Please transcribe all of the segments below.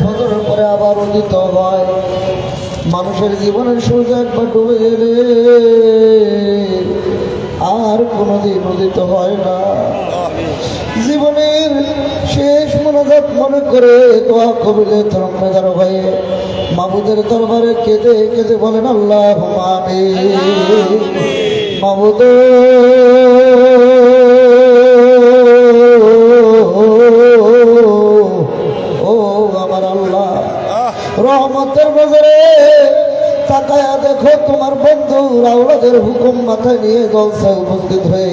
ফজরের পরে আবার উদিত হয়। মানুষের জীবনের সূর্য একবার ডুবে গেলে আর কোনোদিন উদিত হয় না। জীবনের শেষ মোনাজাত মনে করে দোয়া কবিলে তরঙ্গেদার হয়ে মাবুদের দরবারে কেঁদে কেঁদে বলেন আল্লাহুম্মা আমিন। মাবুদ ও আমার আল্লাহ, রহমতের নজরে তাকায়া দেখো তোমার বন্ধু রাউলাদের হুকুম মাথায় নিয়ে জলসায় উপস্থিত হয়ে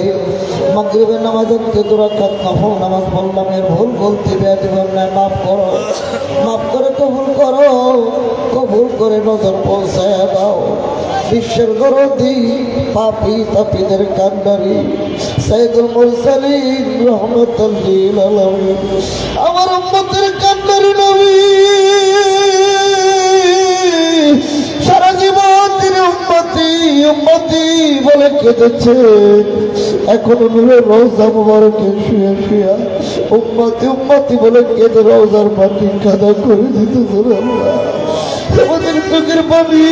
মাগরিবের নামাজের 2 রাকাত নফল নামাজ পড়লাম। এর ভুল বলতে বেয়াদবি মাফ করো, মাফ করে কবুল করো, কবুল করে নজর পৌঁছায় দাও। বিশ্বের দরদি পাপী তাপীদের কান্ডারি সাইয়্যিদুল মুরসালিন রাহমাতুল লিল আলামিন আমার উম্মতের কান্ডারি নবী সারা জীবন তিনি উম্মতি উম্মতি বলে কেঁদেছে। এখন নূরের রওজা মুবারকে শুয়ে শুয়ে উম্মতি উম্মতি বলে কেঁদে রওজার মাটি কাদা করে দিতেছে। আল্লাহ আমাদের চোখের পানি,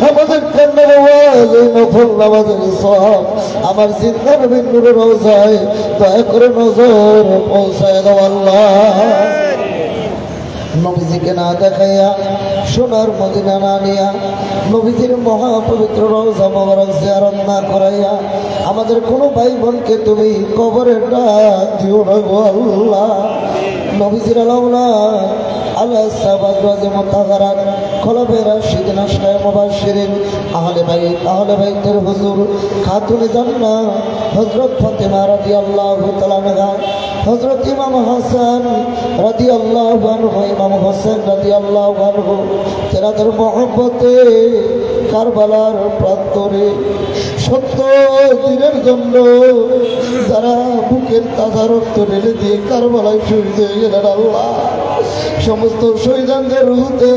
আমাদের কান্নার আওয়াজ, এই নফল নামাজের সওয়াব আমার জিন্দা নবীর নূরের রওজায় দয়া করে নজর পৌঁছায় দাও। আল্লাহ নবীজিকে না দেখাইয়া সোনার মদিনা না নিয়া নবীজির মহাপবিত্র রওজা মোবারক জিয়ারত না করাইয়া আমাদের কোনো ভাই বোনকে তুমি কবরে ডাক দিও না গো আল্লাহ। নবীজির আলাউলা আল্লাহ সাহাবায়ে মুতাহারাত খোলাফায়ে রাশিদিন আশরায়ে মুবাশশিরিন আহলে বাইতের হুজুর খাতুনে জান্নাত হযরত ফাতেমা রাদিয়াল্লাহু তাআলা আনহা, হযরত ইমাম হাসান রাদিয়াল্লাহু আনহু, ইমাম হোসেন রাদিয়াল্লাহু আনহু তেনাদের মহব্বতে কারবালার প্রান্তরে 70 দিনের জন্য যারা বুকের তাজা রক্ত ঢেলে দিয়ে কারবালায় শহীদ হয়ে গেলেন, আল্লাহ সমস্ত শহীদদের রুহতে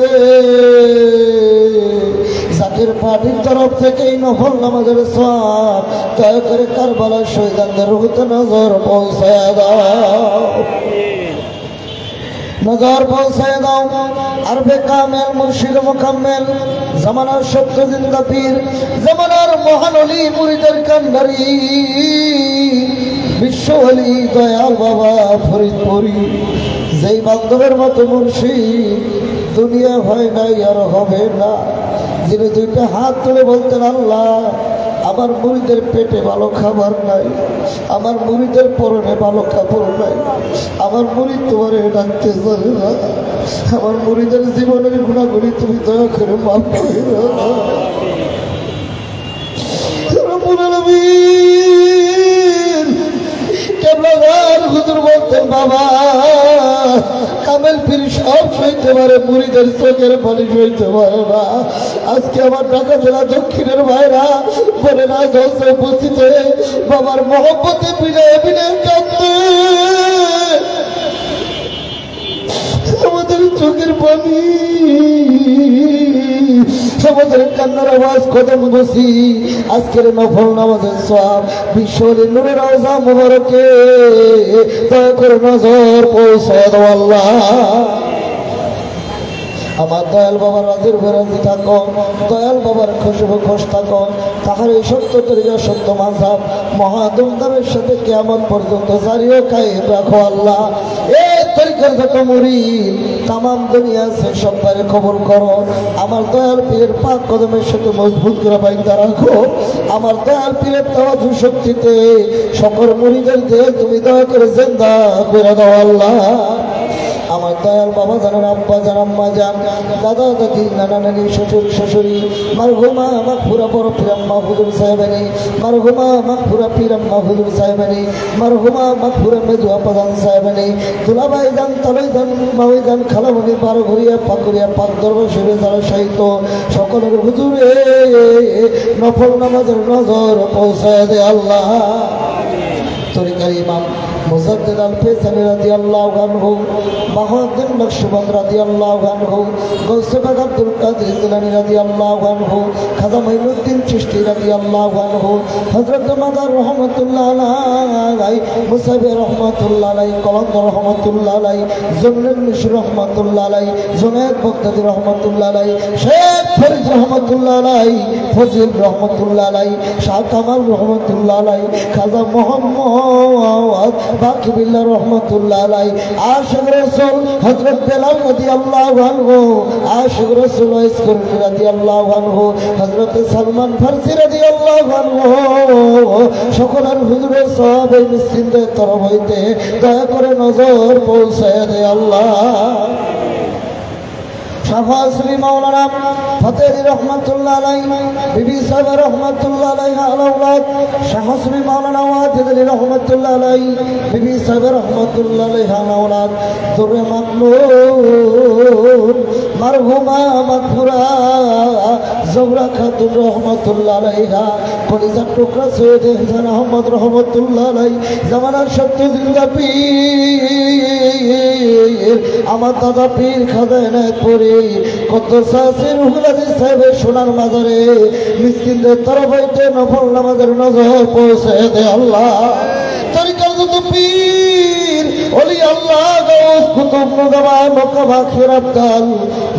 জাকির পার্টির তরফ থেকে এই নফল নামাজের সওয়াব দয়া করে কারবালার শহীদদের রুহতে নজর পৌঁছায় দাও, নজর পৌঁছায় দাও। আরবে কামেল মুর্শিদ মুকাম্মেল জামানার সত্য জিন্দা পীর, জামানার মহান ওলি মুরিদের কান্ডারি বিশ্ব ওলি দয়াল বাবা ফরিদপুরি, যেই বান্ধবের মতো মুর্শিদ দুনিয়া হয় নাই আর হবে না, যিনি 2টা হাত তুলে বলতেন আল্লাহ আমার মুরিদের পেটে ভালো খাবার নাই, আমার মুরিদের পরনে ভালো কাপড় নাই, আমার মুরিদ তোমারে ডাকতে জানে না, আমার মুরিদের জীবনের গুণাগুলি তুমি দয়া করে মাফ করে দাও। হুজুর বলতেন বাবা কামেল পীর সব সইতে পারে, মুরিদের চোখের পানি সইতে পারে না। আজকে আমার ঢাকা জেলা দক্ষিণের ভাইরা বলে না জলসে উপস্থিত হয়ে বাবার মহব্বতে বিনয় বিনয় কাঁদতে আমাদের চোখের পানি, আমাদের কান্নার আওয়াজ কদম বসি আজকের নফল নামাজের সওয়াব বিশ্ব ওলি নূরের রওজা মুবারকে দয়া করে নজর পৌঁছায় দাও। আল্লাহ আমার দয়াল বাবার রাজের বেরাজি থাকো, দয়াল বাবার খুশি খুশ থাকো, তাহার এই সত্য তরিকা সত্য মাযহাব মহাদুমদামের সাথে কিয়ামত পর্যন্ত জারি ও কায়েম রাখো। আল্লাহ এই তরিকার যত মুরিদ তামাম দুনিয়া আছে সবারে কবুল করো, আমার দয়াল পীরের পাক কদমের সাথে মজবুত করে বাইন্দা রাখো, আমার দয়াল পীরের তাওয়াজু শক্তিতে সকল মুরিদদেরকে তুমি দয়া করে জিন্দা করে দাও। আল্লাহ আমার দয়াল বাবা জানার আব্বা জান আম্মা জান দাদা দাদি নানা নানি শ্বশুর শাশুড়ি মারহুমা মাগফুরা বড় পীরাম্মা হুজুর সাহেবানি, মারহুমা মাগফুরা পীরাম্মা হুজুর সাহেবানি, মারহুমা মাগফুরা মেজু আপাদান সাহেবানি, দুলাভাই জান তালই জান মাওই জান খালামণি বারঘরিয়া পাকুরিয়া পাক দরবার শরীফে যারা সাহিত্য সকলের হুজুরে নফল নামাজের নজর পৌঁছায় দে। আল্লাহ তরিকার ইমাম মুজাদ্দিদ আল ফেসানি রাদিয়াল্লাহু আনহু, বাহাউদ্দিন নকশবন্দ রাদিয়াল্লাহু আনহু, গৌসে পাক আব্দুল কাদের জিলানী রাদিয়াল্লাহু আনহু, খাজা মঈনুদ্দিন চিশতি রাদিয়াল্লাহু আনহু, হযরত মাদার রহমাতুল্লাহ আলাইহি, মুসাবি রহমাতুল্লাহ আলাইহি, কলন্দ রহমাতুল্লাহ আলাইহি, জুমরুল মিশর রহমাতুল্লাহ আলাইহি, জুনায়েদ বগদাদী রহমাতুল্লাহ আলাইহি, শেখ ফরিদ রহমাতুল্লাহ আলাইহি, ফজিল রহমাতুল্লাহ আলাইহি, শাহ কামাল রহমাতুল্লাহ আলাইহি, খাজা মোহাম্মদ বাকিবিল্লাহ রহমাতুল্লাহ আলাইহি, আশিক রাসূল হযরত বেলাল রাদিয়াল্লাহু আনহু, আশিক রাসূল ওয়াইস করিম রাদিয়াল্লাহু আনহু, হযরত সালমান ফারসি রাদিয়াল্লাহু আনহু, সকলের হুজুরের সাহাবা মিসকিনদের তরফ হইতে দয়া করে নজর পৌঁছায় দে আল্লাহ। শাফা আসলি মাওলানা ফতেহ রহমাতুল্লাহ আলাইহি, বিবি সাহেব রহমাতুল্লাহ আলাইহি আলাউলাদ, শাহ আসলি মাওলানা ওয়াজিদ আলী রহমাতুল্লাহ আলাইহি, বিবি সাহেব রহমাতুল্লাহ আলাইহি আলাউলাদ, দুরে মাকলুম মারহুমা মাগফুরা জোহরা খাতুন রহমাতুল্লাহ আলাইহা, কলিজার টুকরা সৈয়দ হাসান আহমদ রহমাতুল্লাহ আলাইহি, জামানার সত্য জিন্দা পীর আমার দাদা পীর খাজা এনায়েতপুরী সাহেবের সোনার মাজারে মিসকিনদের তরফ হইতে নফল নামাজের নজর পৌঁছে দে আল্লাহ। তরিকার যত পীর ওলি আল্লাহ গাউস কুতুব মুজাবা মক্কা খিরাতাল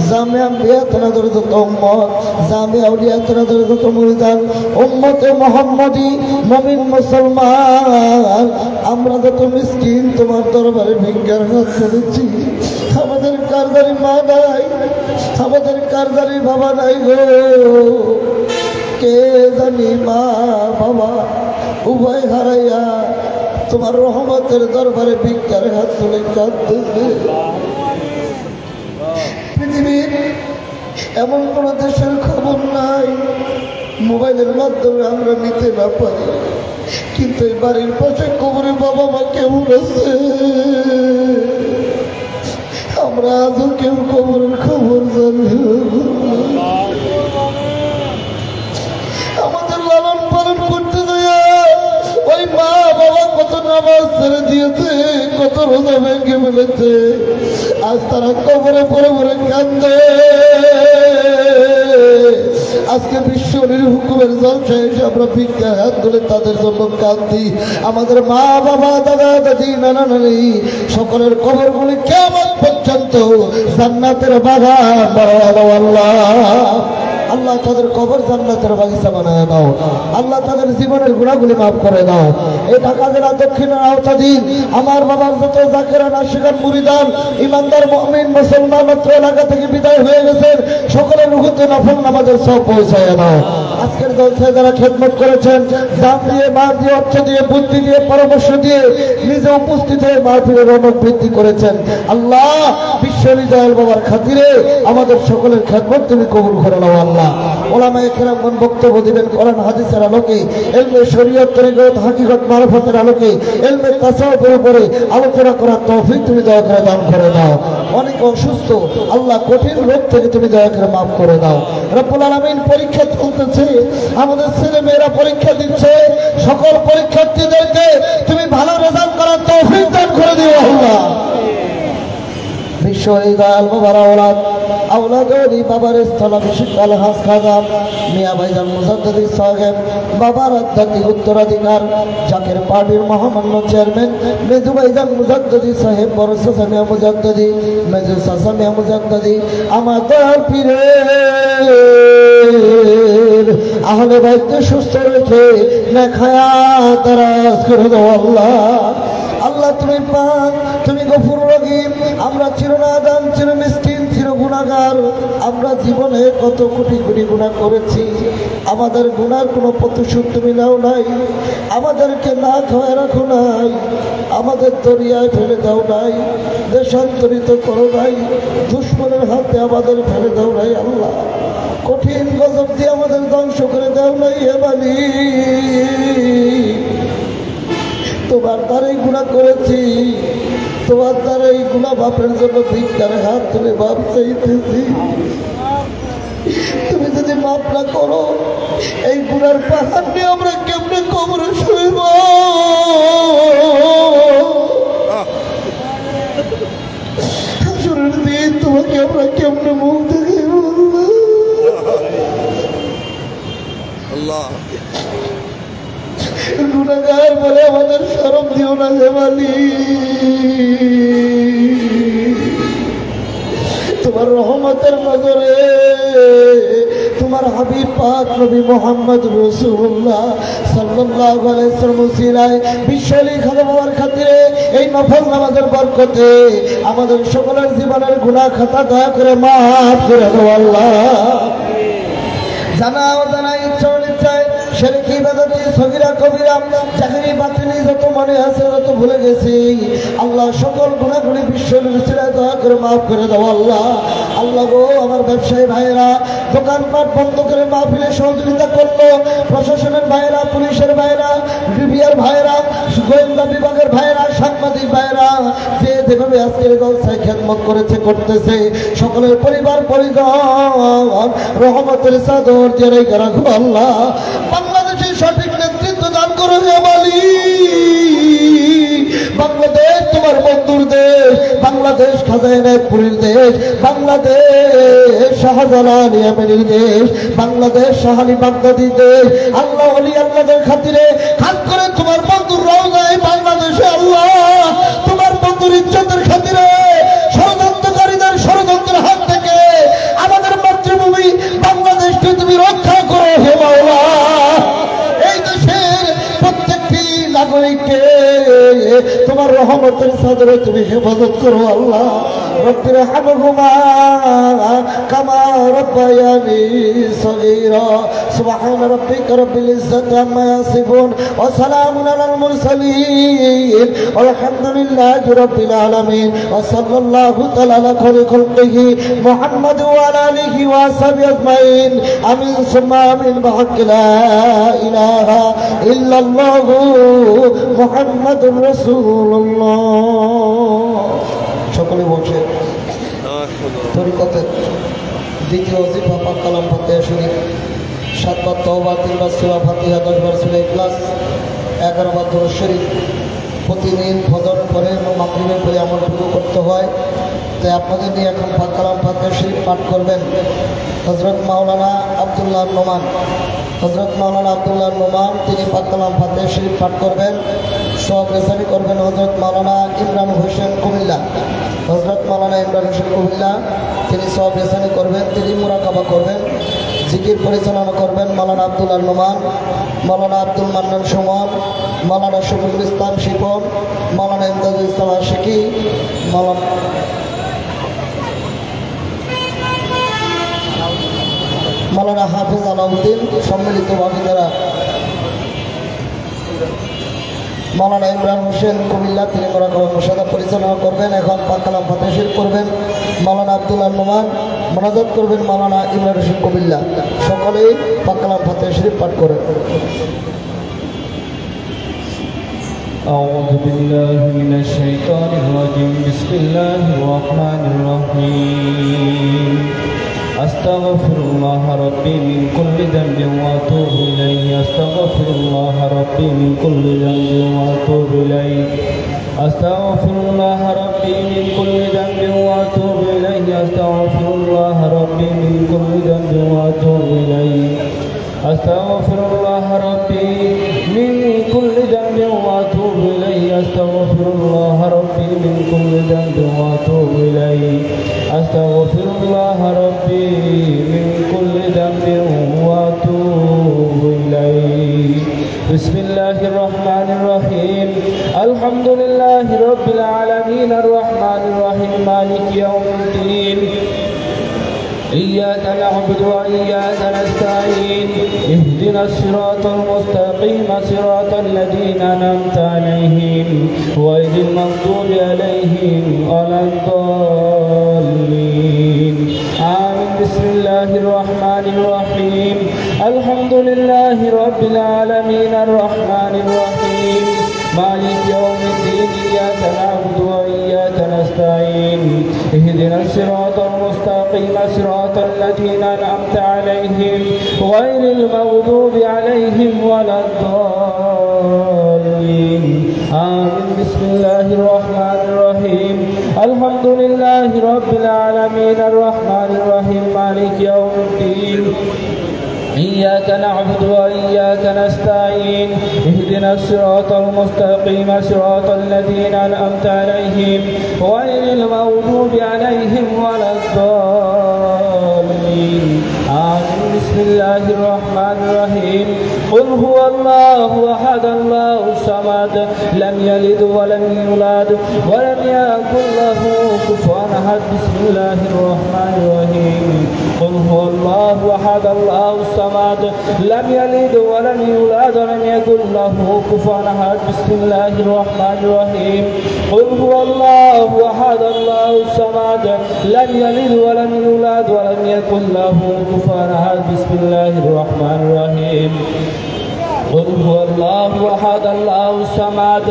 জামিয়া আম্বিয়া তাদের যত উম্মত, জামিয়া আউলিয়া তাদের যত মুরিদান, উম্মতে মুহাম্মাদি মুমিন মুসলমান, আমরা যত মিসকিন তোমার দরবারে ভিক্ষার হাত তুলেছি। আমাদের কারদারি মা নাই, আমাদের কারদারি বাবা নাই গো, কে জানি মা বাবা উভয় হারাইয়া তোমার রহমতের দরবারে ভিক্ষার হাত তুলে কাঁদতেছে। পৃথিবীর এমন কোন দেশের খবর নাই মোবাইলের মাধ্যমে আমরা নিতে না পারি, কিন্তু এই বাড়ির পাশে কবরে বাবা মা কেমন আছে আমরা আজও কেউ কবরের খবর জানি। আমাদের লালন পালন করতে যায় ওই মা বাবা কত নামাজ ছেড়ে দিয়েছে, কত রোজা ভেঙে ফেলেছে, আজ তারা কবরে পরে পরে কান্দে। আজকে বিশ্বনীর হুকুমের জলসায় এসে আমরা ভিক্ষা হাত ধরে তাদের জন্য কাঁদি। আমাদের মা বাবা দাদা দাদি নানা নানি সকলের কবরগুলি কিয়ামত পর্যন্ত জান্নাতের বাগান বানায় দাও আল্লাহ। আল্লাহ তাদের কবর জান্নাতের বাগিচা বানায় দাও আল্লাহ, তাদের জীবনের গুণাগুলি মাফ করে দাও। এই ঢাকা জেলা দক্ষিণের আওতাধীন আমার বাবার যত জাকেরান আশিকান মুরিদান ইমানদার মুমিন মুসলমান মাত্র এলাকা থেকে বিদায় হয়ে গেছেন, সকলের রুহুতে নফল নামাজের সব পৌঁছায় দাও। আজকের জলসায় যারা খেদমত করেছেন, জান দিয়ে মাল দিয়ে অর্থ দিয়ে বুদ্ধি দিয়ে পরামর্শ দিয়ে নিজে উপস্থিত হয়ে মাহফিলের রৌনক বৃদ্ধি করেছেন, আল্লাহ বিশ্ববিদ্যালয় বাবার খাতিরে আমাদের সকলের খেদমত তুমি কবুল করে নাও আল্লাহ। ওলামায়ে কেরামগণ বক্তব্য দিবেন কোরআন হাদিসের আলোকে, ইলমে শরীয়ত তরিকত হাকিকত মারফতের আলোকে, ইলমে তাসাউফের উপরে আলোচনা করার তৌফিক তুমি দয়া করে দান করে দাও। অনেক অসুস্থ আল্লাহ, কঠিন রোগ থেকে তুমি দয়া করে মাফ করে দাও। রব্বুল আলামিন পরীক্ষা চলতেছে, আমাদের ছেলে মেয়েরা পরীক্ষা দিচ্ছে, সকল পরীক্ষার্থীদেরকে তুমি ভালো রেজাল্ট করার তৌফিক দান করে দিও আল্লাহ। বিশ্ববিদ্যালয় বাবার আওলাদ আওলাদরি বাবার স্থলাভিষিক্ত আলহাজ খাজা মিয়া ভাইজান মুজাদ্দিদি সাহেব বাবার আধ্যাত্মিক উত্তরাধিকার জাকের পার্টির মহামান্য চেয়ারম্যান মেজু ভাইজান মুজাদ্দিদি সাহেব বড় চাচা মিয়া মুজাদ্দিদি, মেজু চাচা মিয়া মুজাদ্দিদি, আমার দয়াল পীরের আহলে বাইতকে সুস্থ রেখে নেখায়া দারাজ করে দাও আল্লাহ। আল্লাহ তুমি পাক, তুমি গফুর রহিম, আমরা চিরনাদান চির মিসকিন চির গুনাহগার, আমরা জীবনে কত কোটি কোটি গুনাহ করেছি, আমাদের গুনার কোনো প্রতিশোধ তুমি নাও নাই, আমাদেরকে না খাওয়ায় রাখো নাই, আমাদের দরিয়ায় ফেলে দাও নাই, দেশান্তরিত করো নাই, দুশ্মনের হাতে আমাদের ফেলে দাও নাই আল্লাহ, কঠিন গজব দিয়ে আমাদের ধ্বংস করে দাও নাই হে মালিক। তোমার দ্বারাই গুনাহ করেছি, তোমার দ্বারাই গুনাহ বাপের জন্য ভিক্ষার হাত তুলে বাপ চাইতেছি। তুমি যদি মাফ না করো এই গুনার পাহাড় নিয়ে আমরা কেমনে কবরে শুইব? হাসরের দিন তোমাকে আমরা কেমনে মুখ দেখাইব? গুনাহগার বলে আমাদের শরম দিও না হে মালিক। তোমার রহমতের নজরে তোমার হাবিব পাক নবী মুহাম্মদ রাসূলুল্লাহ সাল্লাল্লাহু আলাইহি ওয়াসাল্লাম উসিলায় বিশ্বলি খাবার খাতিরে এই নফল নামাজের বরকতে আমাদের সকলের জীবনের গুনাহ খাতা দয়া করে মাফ করে দাও আল্লাহ। জানা অজানা ইচ্ছা অনিচ্ছায় শিরকি ইবাদতে সগীরা কবিরা চাকরি বাতিনি যত মনে আছে যত ভুলে গেছি আল্লাহ সকল গুনাহগুলি বিশ্বের উসিলায় দয়া করে মাফ করে দাও আল্লাহ। আল্লাহ গো আমার ব্যবসায়ী ভাইয়েরা দোকানপাট বন্ধ করে মাহফিলে সহযোগিতা করলো, প্রশাসনের ভাইয়েরা, পুলিশের ভাইয়েরা, বিবিআর ভাইয়েরা, গোয়েন্দা বিভাগের ভাইয়েরা, সাংবাদিক ভাইয়েরা যে যেভাবে আজকের জলসায় খেদমত করেছে করতেছে সকলের পরিবার পরিজন রহমতের চাদর জেরে রাখো আল্লাহ। বাংলাদেশের সঠিক নেতৃত্ব দান করো হে মালিক। বাংলাদেশ তোমার বন্ধুর দেশ, বাংলাদেশ খাজাইনাথপুরীর দেশ, বাংলাদেশ শাহজালাল ইয়ামানির দেশ, বাংলাদেশ শাহালি বাগদাদির দেশ। আল্লাহ ওলি আল্লাহদের খাতিরে খাস করে তোমার বন্ধুর রওজায় বাংলাদেশে আল্লাহ তোমার বন্ধুর ইজ্জতের খাতিরে ষড়যন্ত্রকারীদের ষড়যন্ত্রের হাত থেকে আমাদের মাতৃভূমি বাংলাদেশকে তুমি রক্ষা করো হে মাওলা। এই দেশের প্রত্যেকটি নাগরিককে তোমার রহমতের চাদরে তুমি হেফাজত করো আল্লাহ। রব্বির হামহুমা কামা রব্বায়ানি সগীরা। সুবহান রাব্বিকা রব্বিল ইজ্জাতি আম্মা ইয়াসিফুন ওয়া সালামুন আলাল মুরসালিন আলহামদুলিল্লাহি রাব্বিল আলামিন ওয়া সাল্লাল্লাহু তাআলা আলা খালিকিহি মুহাম্মাদ ওয়া আলা আলিহি ওয়া সাহবিহি আজমাইন। আমিন সুম্মা আমিন বিহাক্কি লা ইলাহা ইল্লাল্লাহু মুহাম্মাদুর রাসূলুল্লাহ। সকলে বলছে তরিকতের দ্বিতীয় ওজিফা পাক কালাম ফাতিহা শরীফ 7 বার তওবা, 3 বার সূরা ফাতিহা, 10 বার সূরা ইখলাস, 11 বার দুরূদ শরীফ প্রতিদিন ফজরের পরে এবং মাগরিবের পরে আমলটুকু করতে হয়। তাই আপনাদের নিয়ে এখন পাক কালাম ফাতিহা শরীফ পাঠ করবেন হযরত মাওলানা আব্দুল্লাহ নোমান। হযরত মাওলানা আব্দুল্লাহ নোমান তিনি পাক কালাম ফাতিহা শরীফ পাঠ করবেন। সব রেসানি করবেন হযরত মাওলানা ইমরান হোসেন কুমিল্লা। হযরত মাওলানা ইমরান হোসেন কুমিল্লা তিনি সব রেসানি করবেন, তিনি মুরাকাবা করবেন, জিকির পরিচালনা করবেন মাওলানা আব্দুল্লাহ নোমান, মাওলানা আব্দুল মান্নান সুমন, মাওলানা শফিকুল ইসলাম শিপন, মাওলানা ইমদাদুল ইসলাম আশিকি, মাওলানা হাফিজ আলাউদ্দিন সম্মিলিতভাবে যারা মাওলানা ইমরান হোসেন কুমিল্লা তিনি মোরাকাবা মুশাহাদা পরিচালনা করবেন। এখন পাক কালাম ফাতিহা শরীফ করবেন মাওলানা আব্দুল্লাহ নোমান, মোনাজাত করবেন মাওলানা ইমরান হোসেন কুমিল্লা। সকলেই পাক কালাম ফাতিহা শরীফ পাঠ করেন। أعوذ بالله من الشيطان الرجيم. بسم الله الرحمن الرحيم. أستغفر الله ربي من كل ذنب وأتوب إليه. أستغفر الله ربي من كل ذنب وأتوب إليه. أستغفر الله ربي من كل ذنب وأتوب إليه. أستغفر الله ربي من كل ذنب وأتوب إليه. أستغفر الله ربي من كل ذنب وأتوب إليه. أستغفر الله ربي من كل ذنب وأتوب إليه. أستغفر الله ربي من كل ذنب وأتوب إليه. بسم الله الرحمن الرحيم. الحمد لله رب العالمين الرحمن الرحيم مالك يوم الدين. إياك نعبد وإياك نستعين. اهدنا الصراط المستقيم صراط الذين أنعمت عليهم غير المغضوب عليهم ولا الضالين. آمين. بسم الله الرحمن الرحيم. الحمد لله رب العالمين الرحمن الرحيم مالك يوم الدين. إياك نعبد وإياك نستعين. اهدنا الصراط المستقيم صراط الذين أنعمت عليهم غير المغضوب عليهم ولا الضالين آمين. بسم الله الرحمن الرحيم. الحمد لله رب العالمين الرحمن الرحيم مالك يوم الدين. إياك نعبد وإياك نستعين. اهدنا الصراط المستقيم صراط الذين أنعمت عليهم غير المغضوب عليهم ولا الضالين آمين. بسم الله الرحمن الرحيم. قل هو الله أحد الله الصمد لم يلد ولم يولد ولم يكن له كفوا أحد. بسم الله الرحمن الرحيم. قل هو الله أحد الله الصمد لم يلد ولم يولد ولم يكن له كفوا أحد. بسم الله الرحمن الرحيم. قل هو الله أحد الله الصمد لم يلد ولم يولد ولم يكن له كفوا أحد. بسم الله الرحمن الرحيم. قل هو الله أحد الله الصمد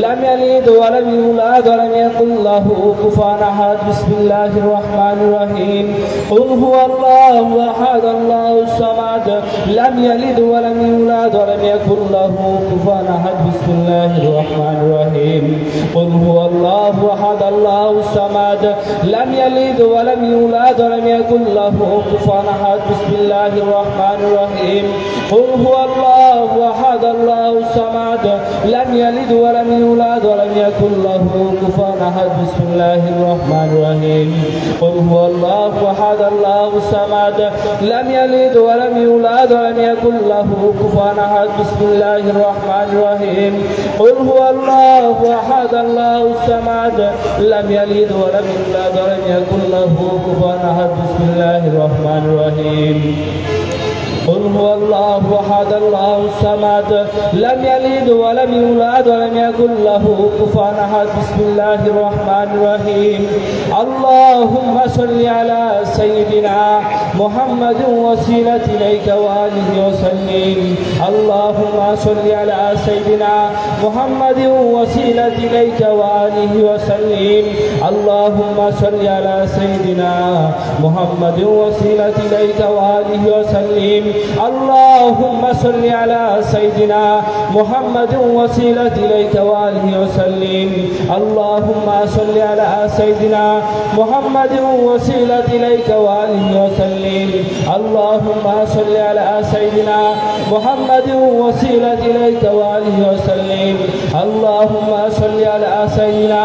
لم يلد ولم يولد ولم يكن له كفوا أحد. بسم الله الرحمن الرحيم. قل هو الله أحد الله الصمد لم يلد ولم يولد ولم يكن له كفوا أحد. بسم الله الرحمن الرحيم. قل هو الله أحد الله الصمد لم يلد ولم يولد ولم يكن له كفوا أحد. بسم الله الرحمن الرحيم. قل هو الله أحد الله الصمد لم يلد ولم يولد ولم يكن له كفوا أحد. بسم الله الرحمن الرحيم. قل هو الله أحد الله الصمد لم يلد ولم يولد ولم يكن له كفوا أحد. بسم الله الرحمن الرحيم. قل هو الله أحد الله الصمد لم يلد ولم يولد ولم يكن له كفوا أحد. بسم الله الرحمن الرحيم. قل هو الله أحد الله الصمد لم يلد ولم يولد ولم يكن له كفوا أحد. بسم الله الرحمن الرحيم. اللهم صل على سيدنا محمد وسيلة إليك وآله وسلم. اللهم صل على سيدنا محمد وسيلة إليك وآله وسلم. اللهم صل على سيدنا محمد وسيلة إليك وآله وسلم. اللهم صل على سيدنا محمد وسيلة إليك وآله وسلم. اللهم صل على سيدنا محمد وسيلة إليك وآله وسلم. اللهم صل على سيدنا محمد وسيلة إليك وآله وسلم. اللهم صل على سيدنا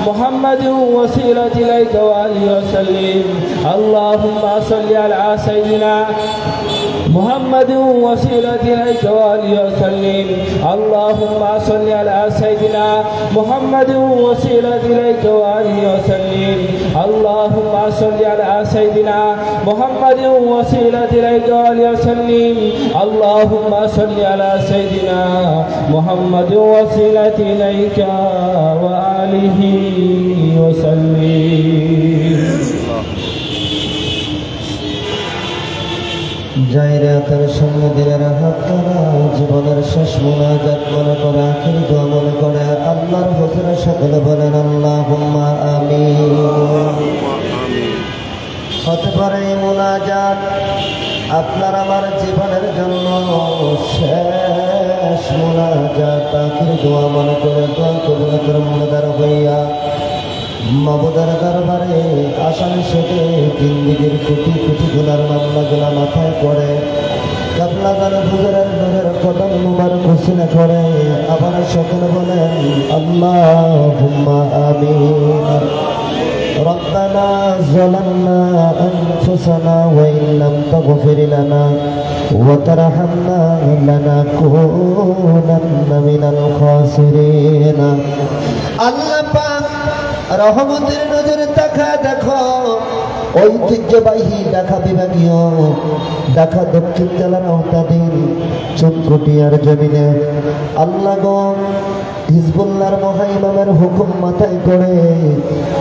محمد وسيلة إليك وآله وسلم. اللهم صل على سيدنا محمد وسيلة إليك وآله وسلم. اللهم صل على سيدنا محمد وسيلة إليك وآله وسلم. اللهم صل على سيدنا محمد وسيلة إليك وآله وسلم. اللهم صل على سيدنا محمد وسيلة إليك وآله وسلم. জায়রাতের সঙ্গে দিনের হাত করা জীবনের শেষ মোনাজাত মনে করে আখির দোয়া মনে করে আল্লাহর হুজুরে সকলে বলেন আল্লাহুম্মা আমিন। হতে পারে এই মোনাজাত আপনার আমার জীবনের জন্য শেষ মোনাজাত আখির দোয়া মনে করে দোয়া কবুলের মুনাজাত হইয়া মাবুদার দরবারে আসামি সাথে জিন্দিগির কোটি কোটি গুনার মামলাগুলা মাথায় করে কাবলাদার হুজুরের নূরের কদম মুবারক হুসিনা করে আবার সকলে বলেন আল্লাহুম্মা আমিন। ربنا ظلمنا أنفسنا وإن لم تغفر لنا وترحمنا لنكونن من الخاسرين। আল্লাহ পাক রহমতের নজরে তাকা দেখো ঐতিহ্যবাহী ঢাকা বিভাগীয় ঢাকা দক্ষিণ জেলার আওতাধীন চুনকুটিয়ার জমিনে আল্লাহ গো হিজবুল্লাহর মহাইমামের হুকুম মাথায় করে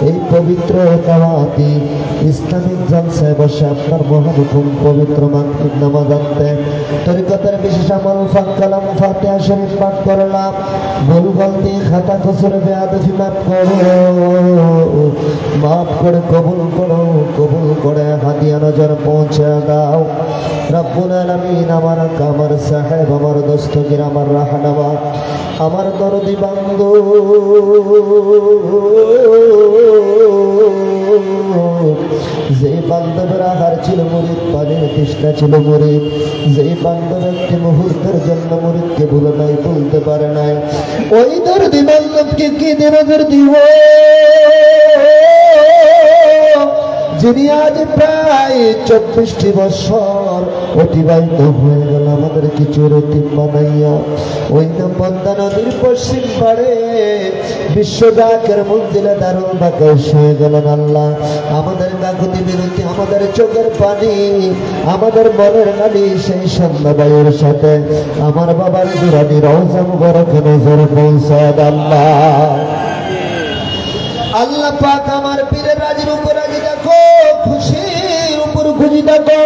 এই পবিত্র দাওয়াতি ইসলামিক জলসায় বসে আপনার মহাহুকুম পবিত্র মাগরিব নামাজ আনতে তরিকতের বিশেষ আমল ফাক কালাম ফাতিহা শরীফ পাঠ করলাম। ভুল গলতি খাতা কসুর বেয়াদবি মাফ করে কবুল করো, কবুল করে হাদিয়া নজর পৌঁছে দাও। রব্বুল আলামিন আমার কামার সাহেব, আমার দস্তগীর, আমার রাহনামা, আমার দরদি বান্দু যে বান্ধবের আহার ছিল মুরিদ, পানির তৃষ্ণা ছিল মুরিদ, যে বান্ধব একটি মুহূর্তের জন্য মুরিদকে ভুলে নাই, ভুলতে পারে নাই, ওই দরদি বান্ধবকে কি দেবের দিব যিনি আজ প্রায় 24টি বছর অতিবাহিত হয়ে গেল আমাদের কিছু রতিম বানাইয়া ওই পদ্মা নদীর পশ্চিম পাড়ে বিশ্বজাকের মন্দিরে দারুল বাকাশ হয়ে গেলেন। আল্লাহ আমাদের কাকুতি বিনতি, আমাদের চোখের পানি, আমাদের মনের নালি সেই সন্ধ্যাবায়ুর সাথে আমার বাবার দুরানি রওজা মুবারকে নজর পৌঁছায় আল্লাহ। আল্লাহ পাক আমার পীরের রাজির উপর রাজি দেখো, খুশির উপর খুশি দেখো।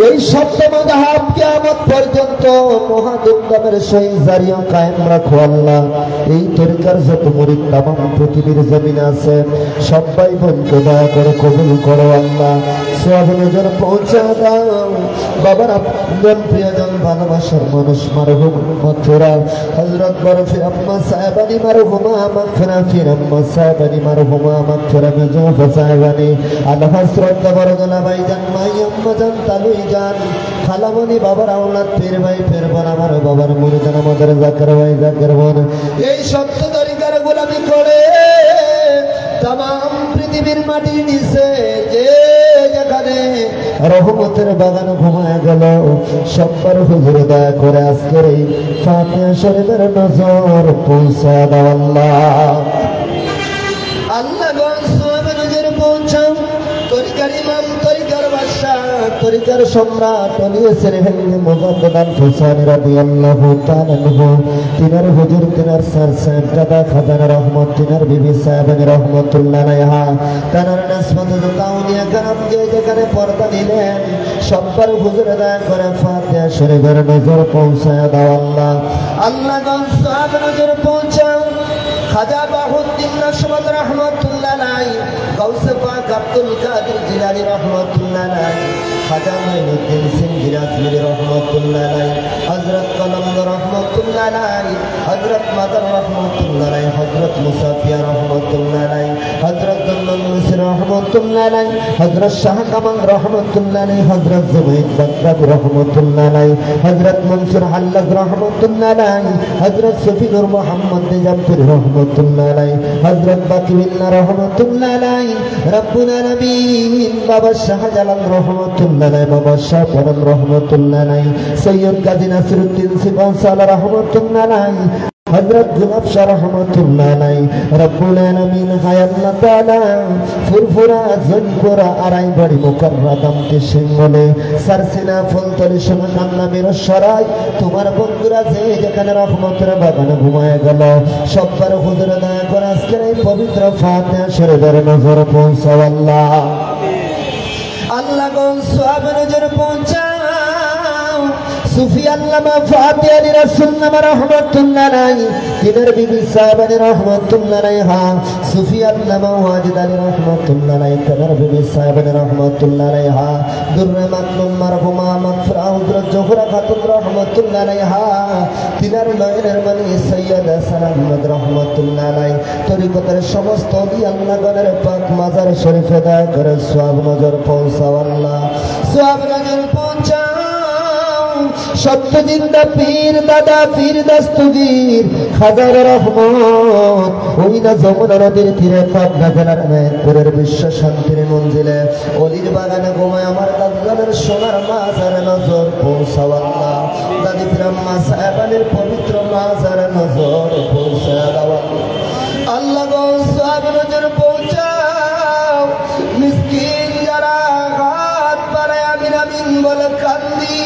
এই সপ্তম ধাপ কিয়ামত পর্যন্ত মহাদুমদামের সহিত জারিয়া কায়েম রাখো আল্লাহ। এই তরিকার যত মুরিদ তামাম পৃথিবীর জমিনে আছে সবাই বোনকে দয়া করে কবুল করো আল্লাহ। সওয়াব নজর পৌঁছা দাও। বাবার আপন প্রিয়জন ভালোবাসার মানুষ মারহুম মাগফিরা হযরত বরফি আম্মা সাহেবানি মারহুমা মাগফিরা ফির আম্মা সাহেবানি মারহুমা মাগফিরা মেজুফা সাহেবানি আল্লাহ হযরত বরদলা ভাইজান মাই আম্মা জান তালুই জান খালামনি বাবার আওলাদ পীর ভাই পীর বোন আমার বাবার মুরিদান আমাদের জাকের ভাই জাকের বোন এই সত্য তরিকার গোলামি করে तमाम পৃথিবীর মাটির নিচে যে যেখানে রহমতের বাগান ঘুমায় গেল সবার হুজুর দয়া করে আজকের এই ফাতিহা শরীফের নজর পৌঁছা দাও আল্লাহ। আল্লাহ গঞ্জে নজর পৌঁছাও। তরিকার ইমাম, তরিকার বাদশাহ, তরিকার সম্রাট ওলিয়ে হেলনি মুজাদ্দিদ আল-ফুসানি রাদিয়াল্লাহু তাআলা আনহু তিনার হুজুর তিনার স্যার সাহেব দাদা খাজানা রহমত তিনার বিবি সাহেবানি রহমাতুল্লাহ আলাইহা তানার নাসমাত তাউনিয়া কারাম যে যেখানে পর্দা নিলেন সবার হুজুর দয়া করে ফাতিহা শরীফের নজর পৌঁছায় দাও আল্লাহ। আল্লাহ গঞ্জে নজর পৌঁছাও। খাজা বাহুদ্দিন নাশবত রহমাতুল্লাহ আলাইহি, গাউসে পাক আব্দুল কাদের জিলানী রহমাতুল্লাহ আলাইহি, খাজা মাইনুদ্দিন সিন্ধি রাজমিরি রহমাতুল্লাহ আলাইহি, হযরত কলমদ রহমাতুল্লাহ আলাইহি, হযরত মাদার রহমাতুল্লাহ আলাইহি, হযরত মুসাফিয়া রহমাতুল্লাহ আলাইহি, হযরত জন্নুল মুসির রহমাতুল্লাহ আলাইহি, হযরত শাহ কামাল রহমাতুল্লাহ আলাইহি, হযরত জুবাইর বাগদাদি রহমাতুল্লাহ আলাইহি, হযরত মনসুর হাল্লাজ রহমাতুল্লাহ আলাইহি, হযরত সফিনুর মুহাম্মদ নিজামপুর রহমাতুল্লাহ আলাইহি, হযরত বাকিউল্লাহ রহমাতুল্লাহ আলাইহি, রব্বুল আলামিন বাবা শাহজালাল রহমাতুল্লাহ আলাইহি, বাবা শাহ পরম রহমাতুল্লাহ আলাইহি, সৈয়দ গাজী নাসিরউদ্দিন সিপাহসালাহ রহমাতুল্লাহ আলাইহি, হযরত গুলাব শাহ রহমাতুল্লাহ আলাইহি, রব্বুল আলামিন হায় আল্লাহ তাআলা ফুরফুরা জনপুরা আড়াইবাড়ি মুকাররম কিশিঙ্গলে সারসিনা ফুলতলি সোনাকান্না মিরসরাই তোমার বন্ধুরা যে যেখানে রহমতের বাগানে ঘুমায় গেল সবার হুজুর দয়া করে আজকের এই পবিত্র ফাতিহা শরীফের নজর পৌঁছাও আল্লাহ। আল্লাহ কোন সওয়াব নজর পৌঁছাও। সুফি আল্লামা ফাতিহা আলী রাসূল নামা রহমাতুল্লাহ আলাইহি তিনার বিবি সাহেবানি রহমাতুল্লাহ আলাইহা, সুফি আল্লামা ওয়াজিদ আলী রহমাতুল্লাহ আলাইহি তিনার বিবি সাহেবানি রহমাতুল্লাহ আলাইহা, দুররে মাকনুম মারহুমা মাগফিরা হযরত জোহরা খাতুন রহমাতুল্লাহ আলাইহা তিনার নয়নের মনি সৈয়দা সালামত রহমাতুল্লাহ আলাইহি তরিকতের সমস্ত ওলি আল্লাহগণের পাক মাজার শরীফে দয়া করে সওয়াব নজর পৌঁছাও আল্লাহ। সওয়াব নজর পৌঁছাও। সত্য জিন্দা পীর দাদা পীর দস্তগীর খাজার রহমত ওই না যমুনা নদীর তীরে পাবনা জেলার মেহেরপুরের বিশ্ব শান্তির মঞ্জিলে অলির বাগানে ঘুমায় আমার দাদুদের সোনার মাজার নজর পৌঁছাও আল্লাহ। দাদি ফিরাম্মা সাহেবানের পবিত্র মাজার নজর পৌঁছাও দাও আল্লাহ। গো সওয়াব নজর পৌঁছাও। মিসকিন যারা হাত বাড়ায় আমিন আমিন বলে কান্দি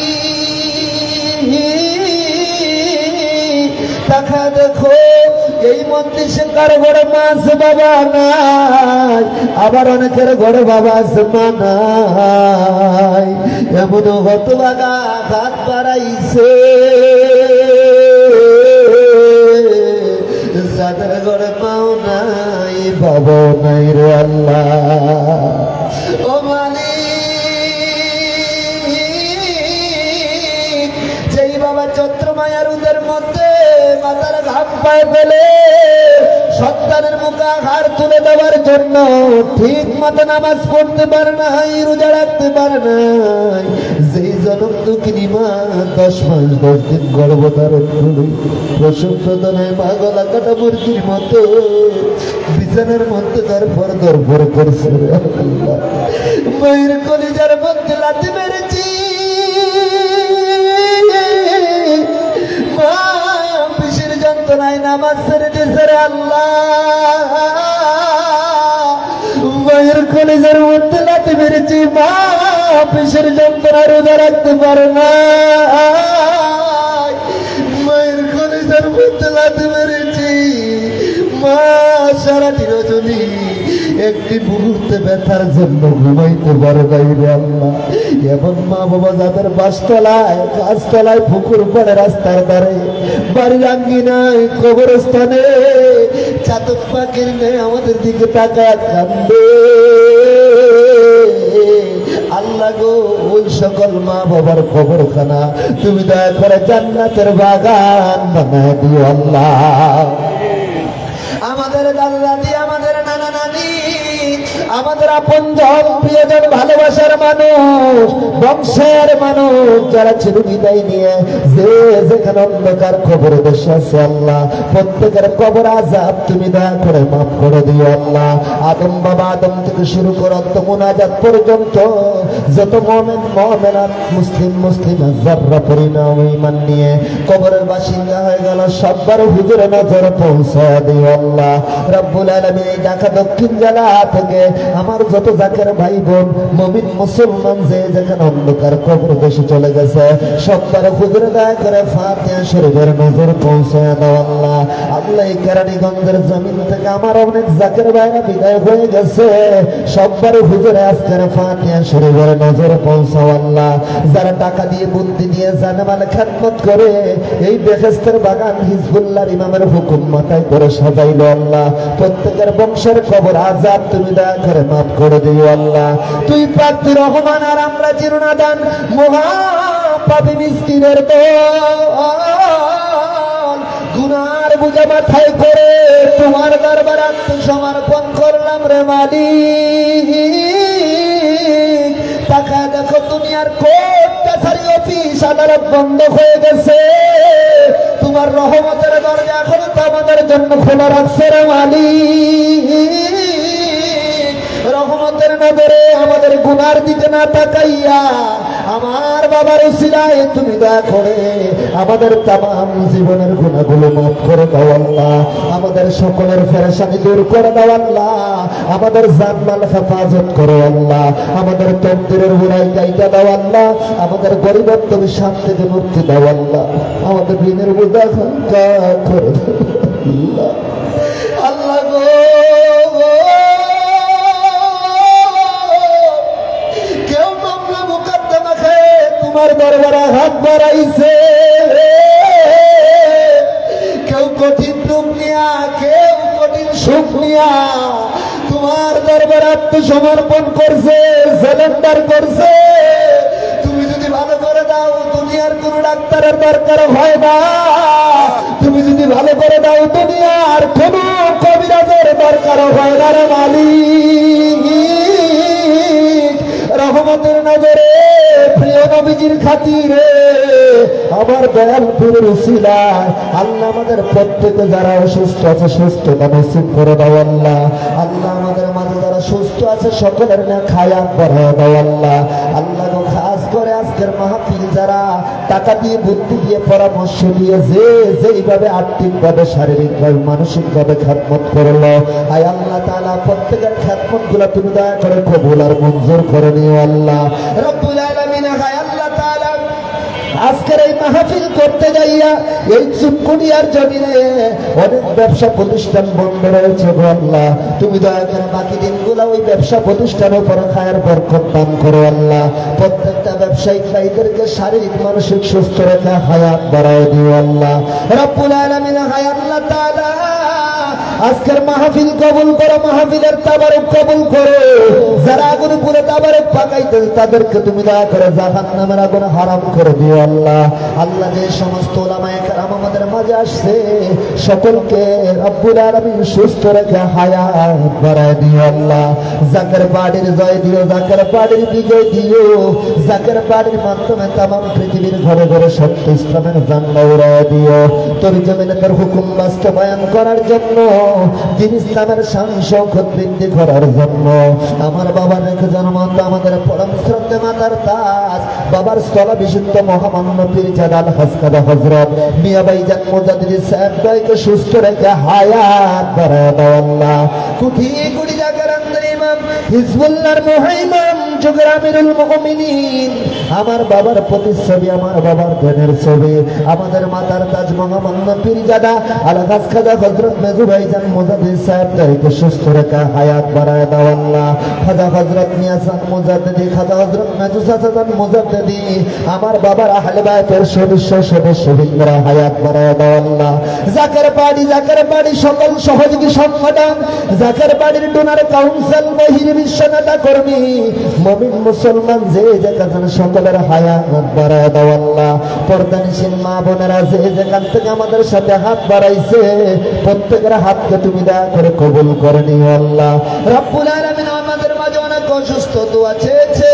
টাকা দেখো এই মন্দিরে কারো ঘরে মাছ বাবা নাই, আবার অনেকের ঘরে বাবা আছে মা নাই। এমন হতভাগা হাত বাড়াইছে যাদের ঘরে পাও নাই বাবাও নাই রে আল্লাহ। ও মালিক, যেই বাবা চৈত্র মায়ার উদের মধ্যে মাথার ঘাম পায়ে ফেলে সন্তানের মুখে হাড় তুলে দেওয়ার জন্য ঠিক মতো নামাজ পড়তে পারে নাই, রোজা রাখতে পারে নাই, যেই জনম দুঃখিনী মা 10 মাস 10 দিন গর্ভধারণ করে প্রসব বেদনায় মা গলা কাটা মুরগির মতো বিছানার মধ্যে দরপর করছে, মায়ের কলিজার মধ্যে লাথি মেরেছি, মা পিসের যন্ত্রণায় নামাজ ছেড়ে দিয়েছে রে আল্লাহ। মায়ের কলিজার মধ্যে লাথি মেরেছি, মা পিসের যন্ত্রণায় রোজা রাখতে পারে না, মায়ের কলিজার মধ্যে লাথি মেরেছি, মা সারাটি রজনী একটি মুহূর্তে ব্যথার জন্য ঘুমাইতে পারে নাই রে আল্লাহ। এমন মা বাবা যাদের বাসতলায় গাছতলায় পুকুর পড়ে রাস্তার ধারে বাড়ির আঙ্গিনায় কবরস্থানে চাতক পাখির নেই আমাদের দিকে তাকায় কান্দে, আল্লাহ গো ওই সকল মা বাবার কবরখানা তুমি দয়া করে জান্নাতের বাগান বানায় দিও আল্লাহ। আমাদের দাদা দাদি, আমাদের নানা নানি, আমাদের আপনজন প্রিয়জন ভালোবাসার মানুষ বংশের মানুষ যারা চিরবিদায় নিয়ে যে যেখানে অন্ধকার কবরে বসে আছে আল্লাহ, প্রত্যেকের কবর আযাব তুমি দয়া করে মাফ করে দিও আল্লাহ। আদম বাবা আদম থেকে শুরু করে অন্ত মুনাজাত পর্যন্ত যত মুমিন মুমিনাত মুসলিম মুসলিমা যারা পরিণাম ঈমান নিয়ে কবরের বাসিন্দা হয়ে গেল সবার হুজুরে নজর পৌঁছায় দিও আল্লাহ রব্বুল আলামিন। এই ঢাকা দক্ষিণ জেলা থেকে আমার যত জাকের ভাই বোন মুমিন মুসলমান যে যেখানে অন্ধকার কবর বসে চলে গেছে সবার হুজুরে দয়া করে ফাতিহা শরীফের নজর পৌঁছায় দাও আল্লাহ। আল্লাহ এই কেরানীগঞ্জের জমিন থেকে আমার অনেক জাকের ভাইরা বিদায় হয়ে গেছে, সবার হুজুরে আজকের ফাতিহা শরীফের নজর পৌঁছাও আল্লাহ। যারা টাকা দিয়ে বুদ্ধি দিয়ে জানেমাল খেদমত করে এই বেহেশতের বাগান হিজবুল্লাহর ইমামের হুকুম মাথায় করে সাজাইলো আল্লাহ, প্রত্যেকের বংশের কবর আযাব তুমি দয়া করে মাফ করে দিও আল্লাহ। তুই প্রাপ্তি রহমান আর আমরা চিরনাদান মহা পাপী মিসকিনের দল গুনার বুঝা মাথায় করে তোমার দরবারে আত্মসমর্পণ করলাম রে মালিক। তাকায় দেখো দুনিয়ার কোর্ট কাছারি অফিস আদালত বন্ধ হয়ে গেছে, তোমার রহমতের দরজা এখনো তো আমাদের জন্য খোলা রাখছে রে মালিক। রহমতের নজরে আমাদের গুনার দিকে না তাকাইয়া আমার বাবার উসিলায় তুমি দয়া করে আমাদের তামাম জীবনের গুনাহগুলো মাফ করে দাও আল্লাহ। আমাদের সকলের পেরেশানি দূর করে দাও আল্লাহ। আমাদের জানমাল হেফাজত করো আল্লাহ। আমাদের তকদিরের বুরাই কাইটা দাও আল্লাহ। আমাদের গরিবের তুমি শান্তি থেকে মুক্তি দাও আল্লাহ। আমাদের ঋণের বোঝা হালকা করে দাও আল্লাহ গো। কেউ মামলা মুকদ্দমা খেয়ে তোমার দরবারে হাত বাড়াইছে, কেউ কঠিন রূপ নিয়া, কেউ কঠিন সুখ নিয়া তোমার দরবারে আত্মসমর্পণ করছে, সারেন্ডার করছে। তুমি যদি ভালো করে দাও দুনিয়ার কোন ডাক্তারের দরকার হয় না, তুমি যদি ভালো করে দাও দুনিয়ার কোন কবিরাজের দরকার হয় না রে মালিক। রহমতের নজরে প্রিয় নবীজির খাতিরে আমার দয়াল পীরের উসিলায় আল্লাহ আমাদের প্রত্যেকে যারা অসুস্থ আছে সুস্থতা নসিব করে দাও আল্লাহ। আল্লাহ আমাদের মাঝে যারা সুস্থ আছে সকলের না খায়াত বাড়ায় দাও আল্লাহ। আল্লাহ গো খাস করে আজকের মাহফিল যারা টাকা দিয়ে বুদ্ধি দিয়ে পরামর্শ দিয়ে যে যেইভাবে আর্থিকভাবে শারীরিকভাবে মানসিকভাবে খেদমত করলো, আয় আল্লাহ তাআলা প্রত্যেকের খেদমত গুলা তুমি দয়া করে কবুল আর মঞ্জুর করে নিও আল্লাহ রব্বুল আলামিন। আয় আল্লাহ তাআলা আজকের এই মাহফিল করতে যাইয়া এই চুনকুনিয়ার জমিনে অনেক ব্যবসা প্রতিষ্ঠান বন্ধ রয়েছে গো আল্লাহ, তুমি দয়া করে বাকি দিনগুলো ওই ব্যবসা প্রতিষ্ঠানের উপর খায়ের বরকত দান করো আল্লাহ। প্রত্যেকটা ব্যবসায়িক ভাইদেরকে শারীরিক মানসিক সুস্থ রেখে হায়াত বাড়ায় দিও আল্লাহ রব্বুল আলামিন। হায় আল্লাহ তাআলা আজকের মাহফিল কবুল করো, মাহফিলের তাবারক কবুল করো। যারা আগুন পুরে তাবারক পাকাইতে তাদেরকে তুমি দয়া করে জাহান্নামের আগুন হারাম করে দিও আল্লাহ। আল্লাহ যে সমস্ত উলামায়ে কেরাম আমাদের মাঝে আসছে সকলকে রব্বুল আলামিন সুস্থ রেখে হায়াত বাড়ায় দিও আল্লাহ। জাকের বাড়ির জয় দিও, জাকের বাড়ির বিজয় দিও, জাকের বাড়ির মাধ্যমে তামাম পৃথিবীর ঘরে ঘরে সত্য ইসলামের জান্নাত উড়ায় দিও। তোর জমিনে তোর হুকুম বাস্তবায়ন করার জন্য, দিন ইসলামের শান শৌকত বৃদ্ধি করার জন্য আমার বাবার রেখে জন্মন্ত আমাদের পরম শ্রদ্ধেয় মাতার তাজ বাবার স্থলা বিশুদ্ধ মহামান্য পীরজাদা আলহাজ কাদা হযরত মিয়া ভাইজান মুজাদ্দিদ সাহেব ভাইকে সুস্থ রেখে হায়াত বাড়ায় দাও আল্লাহ। কোটি কোটি জায়গার ইমাম হিজবুল্লাহর মুহাইমিন যুগের আমিরুল মুমিনিন আমার বাবার প্রতিচ্ছবি, আমার বাবার জ্ঞানের ছবি, আমাদের মাতার তাজ মহামান্য পীরজাদা আলহাজ কাদা হযরত মেজু ভাইজান মুজাদ্দিদ সাহেব ভাইকে সুস্থ রেখে হায়াত বাড়ায় দাও আল্লাহ। খাজা হযরত মিয়া সান মুজাদ্দিদি, খাজা হযরত মেজু সাসান মুজাদ্দিদি আমার বাবার আহলে বাইতের সদস্যবৃন্দরা হায়াত বাড়ায় দাও আল্লাহ। জাকের বাড়ি সকল সহযোগী সংগঠন, জাকের বাড়ির ডোনার কাউন্সিল, বহির বিশ্ব নেতা কর্মী, মুমিন মুসলমান যে যেখানে সকলের হায়াত বাড়ায় দাও আল্লাহ। পর্দানিশীল মা বোনেরা যে যেখান থেকে আমাদের সাথে হাত বাড়াইছে প্রত্যেকের হাতকে তুমি দয়া করে কবুল করে নিও আল্লাহ রব্বুল আলামিন। আমাদের মাঝে অনেক অসুস্থ দোয়া চেয়েছে,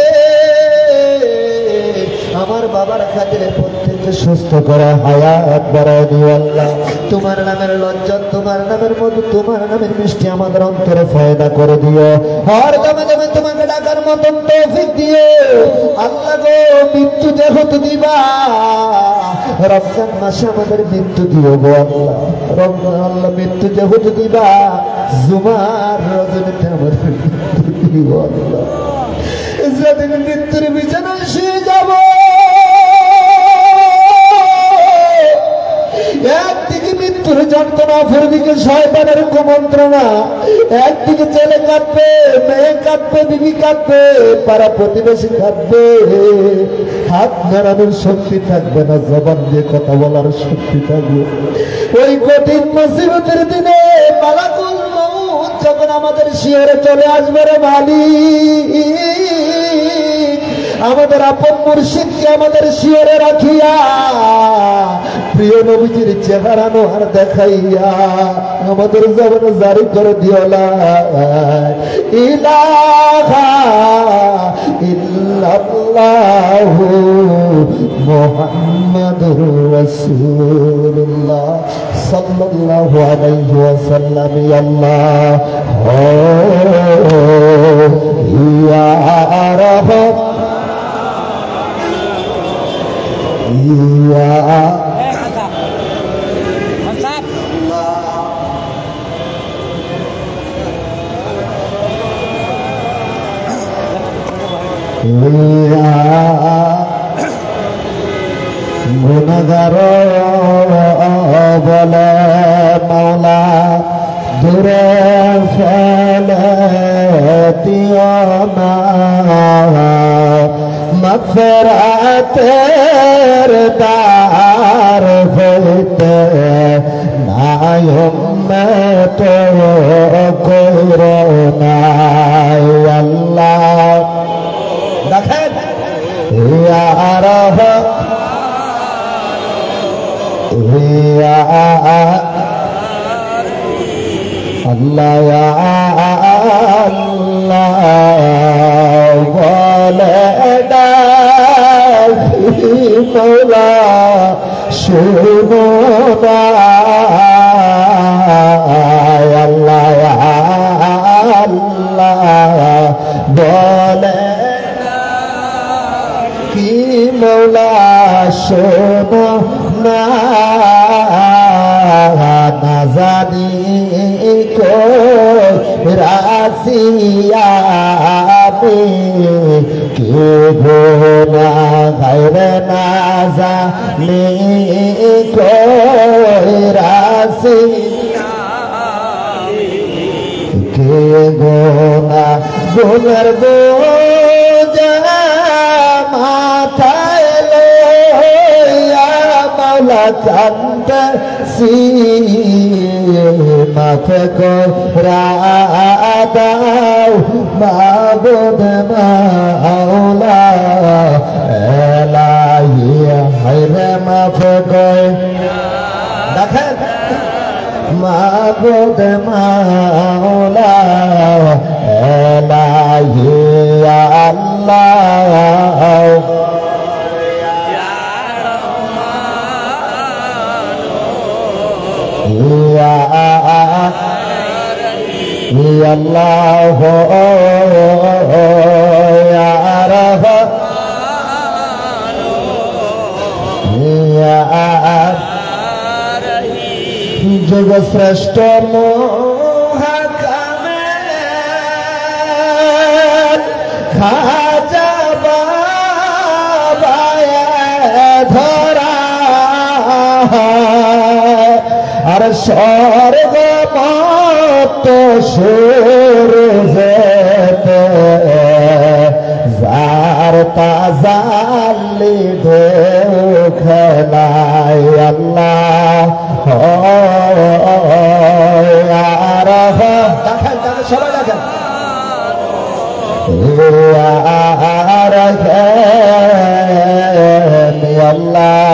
আমার বাবার খাতিরে প্রত্যেককে সুস্থ করে হায়াত বাড়ায় দিও আল্লাহ। তোমার নামের লজ্জত, তোমার নামের মধু, তোমার নামের মিষ্টি আমাদের অন্তরে ফায়দা করে দিও। হর দমে দমে তোমাকে ডাকার মতন তৌফিক দিও আল্লাহ গো। মৃত্যু যেহেতু দিবা রমজান মাসে আমাদের মৃত্যু দিও গো আল্লাহ। রমজান আল্লাহ মৃত্যু যেহেতু দিবা জুমার রজনীতে আমাদের মৃত্যু দিও আল্লাহ। যেদিন মৃত্যুর বিছানায় শুয়ে যাব একদিকে মৃত্যুর যন্ত্রণা, অপরদিকে শয়তানের কুমন্ত্রণা, একদিকে ছেলে কাঁদবে, মেয়ে কাঁদবে, বিবি কাঁদবে, পাড়া প্রতিবেশী কাঁদবে, হাত নাড়ানোর শক্তি থাকবে না, জবান দিয়ে কথা বলার শক্তি থাকবে। ওই কঠিন মুসিবতের দিনে মালাকুল মউত যখন আমাদের শিয়রে চলে আসবে রে মালিক, আমাদের আপন মুর্শিদকে আমাদের শিয়রে রাখিয়া প্রিয় নবীজির চেহারা নোহার দেখাইয়া আমাদের জবানে জারি করে দিও লা ইলাহা ইল্লাল্লাহু মুহাম্মাদুর রাসূলুল্লাহ সাল্লাল্লাহু আলাইহি ওয়াসাল্লাম। আল্লাহ ইয়া রাহমান ইয়া গুণাগার বলে মাওলা দূরে ফেলে দিও না, মাগফিরাতের দ্বার হইতে নাই উম্মত করোনা আল্লাহ। দেখেন ইয়া রাহমান ইয়া আল্লাহ আল্লাহ বলে ডাকি মওলা শুনো না আল্লাহ আল্লাহ বলে কি মওলা শোনো না, না জানি কই রাশিয়া কে গুনাহ হায়রে না জানি কইরাছি কে গোনা গুনার বোঝা মাথায় লইয়া মাওলা কান্দাছি মাফ করা দাও মাবুদ মাওলা এলাহি হায়রে মাফ কর দেখেন মাবুদ মাওলা এলাহি আল্লাহ يا الله يا رحمن يا जग श्रेष्ठ महाकामेल खाजा बाबाए धरा আর স্বর্গ মত সূর্যতে যার তাজাল্লি দেখলাই আল্লাহ দেখেন সবাই দেখেন আল্লাহ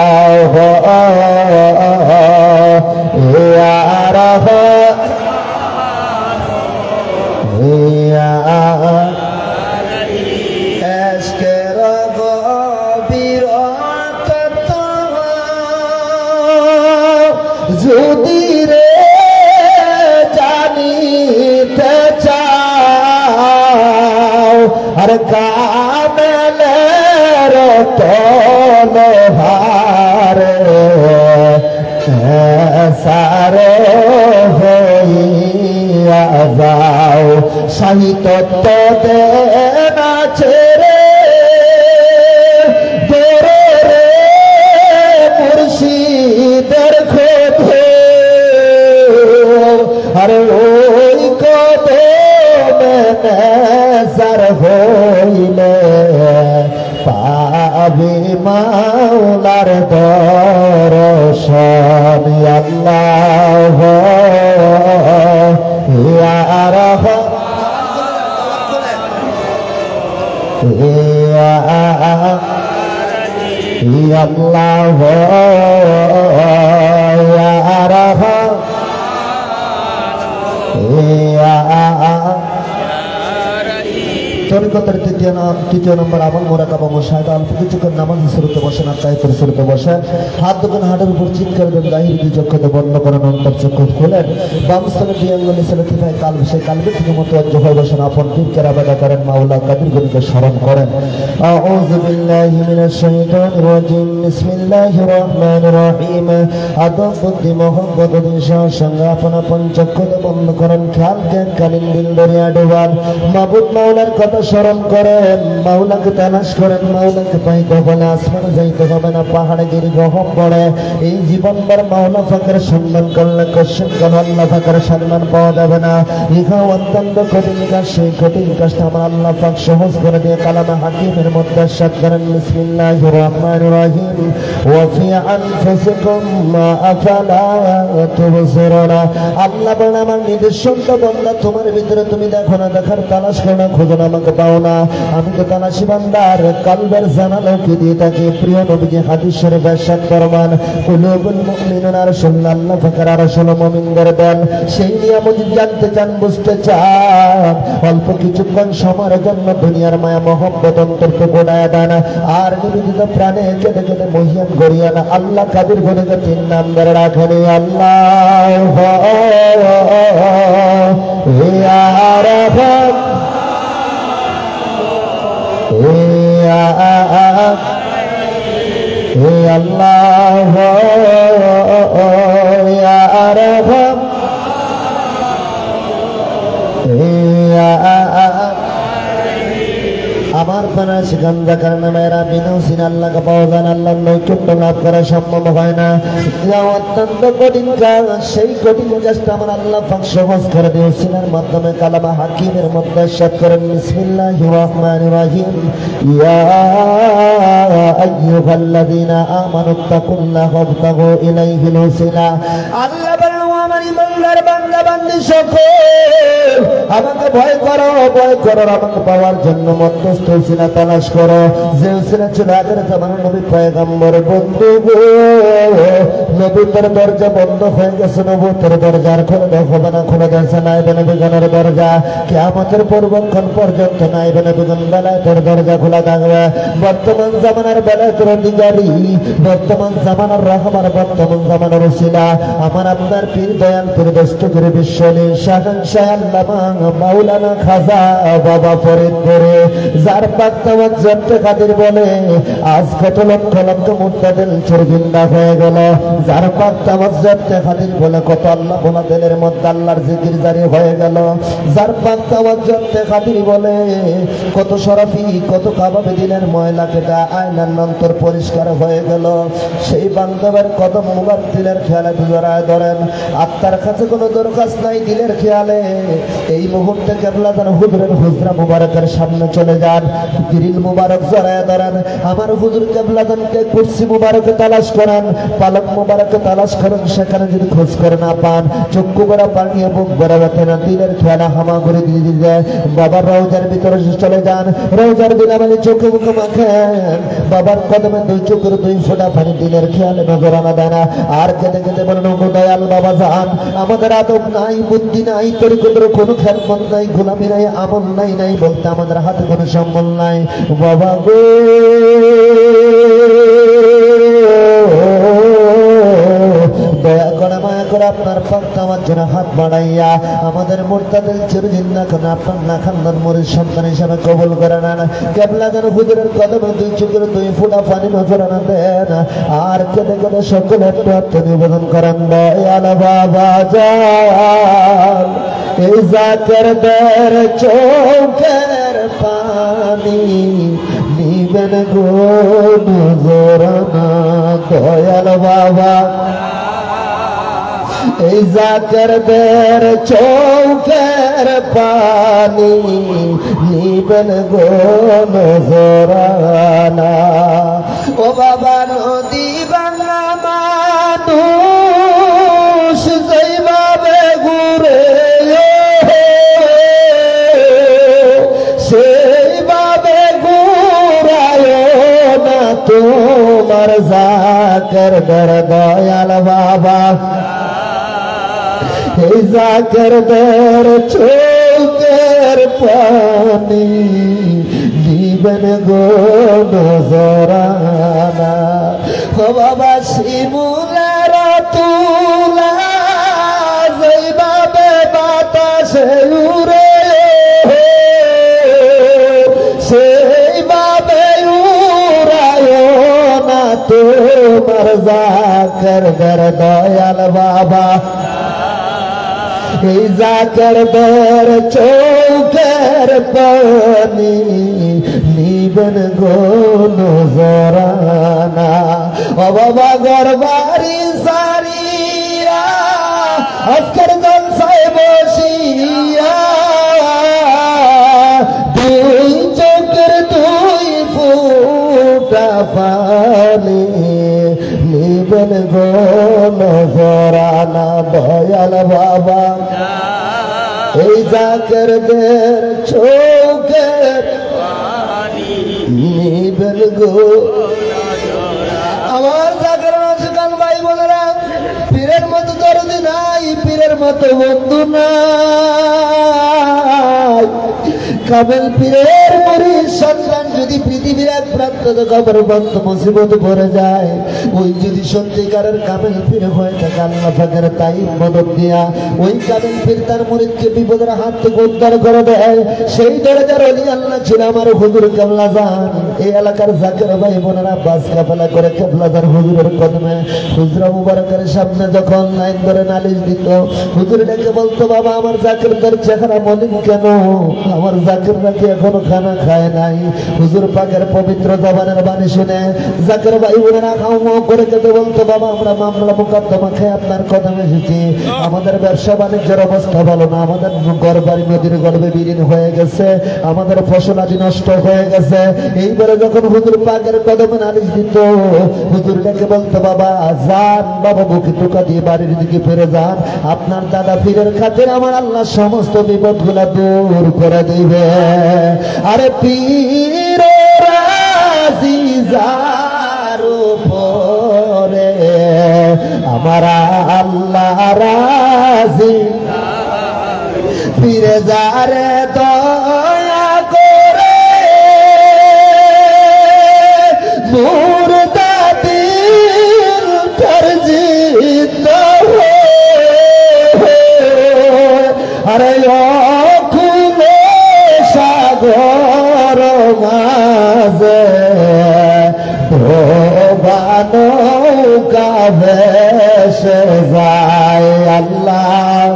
যদি রে জানিতে চাও আর কামেলের তলহারে সারে হইয়া যাও সাহিত্য দেনা ছেড়ে তোরে রে মুর্শিদের খোঁজে আরে ওই কদমে নেজার হইলে পাবি মাওলার দর্শন আল্লাহ ইয়া রাহমান ইয়া আল্লাহ ইয়া রাহমান ইয়া তরিকতের তৃতীয় নম্বর আমল মোরাকাবা মুশাহাদা অল্প কিছুক্ষণ নামাজ শুরুতে বসেন আর তাইফের শুরুতে বসেন হাত দোকান হাটের উপর চিৎকার দেন গাহির দুই চক্ষুতে বন্ধ করেন অন্তর চক্ষু খোলেন বাম স্তনে দুই আঙ্গুলে সেলেথিফায় কালবে সেই কালবে থেকে মতওয়াজ্জ হয়ে বসেন আপন দিককে আবাদা করেন মাওলা কাদির গনিকে স্মরণ করেন আউযু বিল্লাহি মিনাশ শাইতানির রাজিম বিসমিল্লাহির রহমানির রহিম আদব বুদ্ধি মোহাম্মদ দিশার সঙ্গে আপন আপন চক্ষুতে বন্ধ করেন খেয়াল জ্ঞান কালীন দিল দরিয়া ডোবান মাবুদ মাওলার কথা স্মরণ করেন মাওলাকে তালাশ করেন মাওলাকে পাইতে হলে আসমানে যাইতে হবে না পাহাড়ে গিরি গহম পড়ে এই জীবনভর মাওলা ফাঁকের সম্মান করলে কোশ্চেন কেন আল্লাহ ফাঁকের সম্মান পাওয়া যাবে না ইহা অত্যন্ত কঠিন কাজ সেই কঠিন কাজটা আমার আল্লাহ ফাঁক সহজ করে দিয়ে কালামে হাকিমের মধ্যে সাত করেন বিসমিল্লাহির রহমানির রহিম ওয়া ফি আনফুসিকুম মা আফালা তুবসিরুনা আল্লাহ বলেন আমার নিদর্শনটা বান্দা তোমার ভিতরে তুমি দেখো না দেখার তালাশ করো না খোঁজো না আমাকে পাও না আমি তো তালাশি বান্দার কালবের জানালো কি দিয়ে তাকে প্রিয় নবীজি হাদিস শরীফে ارشاد ফরমান কুলুবুল মুমিনুনা রাসূলুল্লাহ আল্লাহ ফাকার রাসূল মুমিনদের দেন সেই নিয়ামত জানতে চান বুঝতে চান অল্প কিছুক্ষণ সময়ের জন্য দুনিয়ার মায়া মহব্বত অন্তরকে গোড়ায় দেন আর নিবেদিত প্রাণে কেটে কেটে মহিয়ান গড়িয়া না আল্লাহ কাদির গণিকে তিন নাম ধরে রাখেন আল্লাহ ইয়া রাহমান ইয়া আল্লাহ ইয়া রাহমান ইয়া আমার পানা গাঞ্জা কারণে মেয়েরা বিনাও সিন আল্লাহকে পাওয়া যায় না, আল্লাহর নৈকট্য লাভ করা সম্ভব হয় না। যা অত্যন্ত কঠিন কাজ, সেই কঠিন কাজটা আমার আল্লাহ পাক সহজ করে দিয়ে সিনার মাধ্যমে কালামা হাকিমের মধ্যে ইরশাদ করেন বিসমিল্লাহির রহমানির রহিম ইয়া আইয়ুহাল্লাযীনা আমানুত্তাকুল্লাহা ওয়াবতাগু ইলাইহিল ওয়াসিলা। আল্লাহ বলেন আমার ইমানদার বান্দা বান্দী সকল আমাকে ভয় করো, ভয় করো, আমাকে পাওয়ার জন্য মধ্যস্থ ওসিলা তালাশ করো। যে ওসিলা ছিল আগের জামানার নবী পয়গম্বর। বন্ধু গো, নবীর দরজা বন্ধ হয়ে গেছে, নবুয়তের দরজা আর খুলে দেওয়া হবে না, খুলে দিয়েছে নাইবে নবীগণের দরজা। কিয়ামতের পূর্বক্ষণ পর্যন্ত নাইবে নবীগণ বেলায়েতের দরজা খোলা থাকবে। বর্তমান জামানার বেলায়েতের অধিকারী, বর্তমান জামানার রহমান, বর্তমান জামানার ওসিলা আমার আপনার পীর দয়াল পীর দস্তগীর বিশ্বলী শাহনশাহ আল্লামা মাওলানা খাজা বাবা ফরিদপুরে, যার পাক তাওয়াজ্জুহ খাদির বলে আজ কত লক্ষ লক্ষ মুর্তাদিল চুরগিন্দা হয়ে গেল। যার পাক তাওয়াজ্জুহ খাদির বলে কত আল্লাহ ভোলা দিলের মধ্যে আল্লাহর জিকির জারি হয়ে গেল। যার পাক তাওয়াজ্জুহ খাদির বলে কত শরাফি, কত কাবাবে দিলের ময়লা কেটে আয়নার অন্তর পরিষ্কার হয়ে গেল। সেই বান্ধবের কদম মুবারক দিলের খেয়ালে জড়ায় ধরেন। আত্মার কাছে কোনো দরখাস্ত নাই, দিলের খেয়ালে এই মুহূর্তে কেবলা যেন হুজুরের হুজরা মুবারকের সামনে চলে যান, গ্রিল মুবারক জড়ায় ধরেন। আমার হুজুর কেবলা যেনকে কুরসি মুবারকে তালাশ করেন, পালক মুবারকে তালাশ করেন। সেখানে যদি খোঁজ করে না পান, চক্ষু ভরা পানিয়ে বুক ভরা ব্যথে না, দিলের খেয়ালে হামাগুড়ি দিয়ে দিলে বাবার রওজার ভিতরে চলে যান। রওজার দিনামালি চোখে মুখে মাখেন, বাবার কদমে দুই চোখের দুই ফোঁটা পানি দিলের খেয়ালে নজরানা দেয় না। আর কেঁদে কেঁদে বলেন ওগো দয়াল বাবা জান, আমাদের আদব নাই, বুদ্ধি নাই, তরিকতের কোনো খেলমত নাই, গোলামি নাই, আমল নাই, নাই বলতে আমাদের হাতে কোনো সম্বল নাই। বাবা গো দয়া করে মায়া করে আপনার পাক্তা আমার জন্য হাত বাড়াইয়া আমাদের মুরতাদিল চিরদিন না কেন আপনার না খান্দার মরির সন্তান হিসাবে কবুল করে নেন। কেবলা যেন হুজুরের কদমে দুই চোখের দুই ফোঁটা পানি নজরানা দেন। আর কেঁদে কেঁদে সকলে একটু আত্মনিবেদন করেন দয়াল বাবা জান, এই জাকেরদের চোখের পানি নিবেন গো নজরানা। দয়াল বাবা এই জাকেরদের চোখের পানি নিবেন গো নজরানা। ও বাবা নদী বাংলা মানুষ যেইভাবে ঘুরে সেইভাবে ঘুরায় না তোমার জাকেরদের দয়াল বাবা। এই জাকেরদের চোখের পানি দিবেন গো নজরানা। ও বাবা শিমুলের তুলা যেইভাবে বাতাসে উড়ে সেইভাবে উড়ায় না তোমার জাকেরদের দয়াল বাবা। এই জাকেরদের চোখের পানি নিবেন গো নজরানা। ও বাবা গরবারি সারিয়া আজকের জলসায় বসিয়া দুই চোখের দুই ফোঁটা পানি নিবেন গো নজরানা। দয়াল বাবা এই জাকেরদের চোখের নিবেন গো। আমার জাকের মাসকান ভাই বোনেরা, পীরের মতো দরদি নাই, পীরের মতো বন্ধু নাই। কামেল পীরের মুরিদ সন্তান যদি পৃথিবীর এক প্রান্ত কবর বন্ধ মুসিবত পড়ে যায়, ওই যদি সত্যিকারের কামেল পীর হয়ে থাকে আল্লাহ পাকের তাই মদত দিয়া ওই কামেল পীর তার মুরিদকে বিপদের হাত থেকে উদ্ধার করে দেয়। সেই দরজার ওলি আল্লাহ ছিল আমার হুজুর কেবলা জান। এই এলাকার জাকের ভাই বোনেরা বাস কাফেলা করে কেবলাদার হুজুরের কদমে হুজরা মুবারকের সামনে যখন লাইন ধরে নালিশ দিত, হুজুর ডেকে বলতো, বাবা আমার জাকিরদের চেহারা মলিন কেন? আমার জাকির নাকি এখনো খানা খায় নাই। হুজুর পাকের পবিত্র জবানের বাণী শুনে জাকির ভাই বোনেরা খাও করে কেটে বলতো, বাবা আমরা মামলা মোকদ্দমা খেয়ে আপনার কদমে এসেছি, আমাদের ব্যবসা বাণিজ্যের অবস্থা ভালো না, আমাদের ঘর বাড়ি নদীর গর্ভে বিলীন হয়ে গেছে, আমাদের ফসল আদি নষ্ট হয়ে গেছে। এইবারে যখন হুজুর পাকের কদমে নালিশ দিত, হুজুর ডেকে বলতো, বাবা যান, বাবা বুকে টোকা দিয়ে বাড়ির দিকে ফিরে যান, আপনার দাদা পীরের খাতির আমার আল্লাহ সমস্ত বিপদ গুলা দূর করে দিবে। আরে পীর রাজি যার উপরে আমার আল্লাহ রাজি, ফিরে যারে দয়া করে মুর্দা দিল তরজিত আরে খুলে সাগর মাঝে ডোবানো কাভেসে যায় আল্লাহ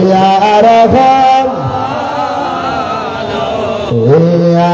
ইয়া রহমান ইয়া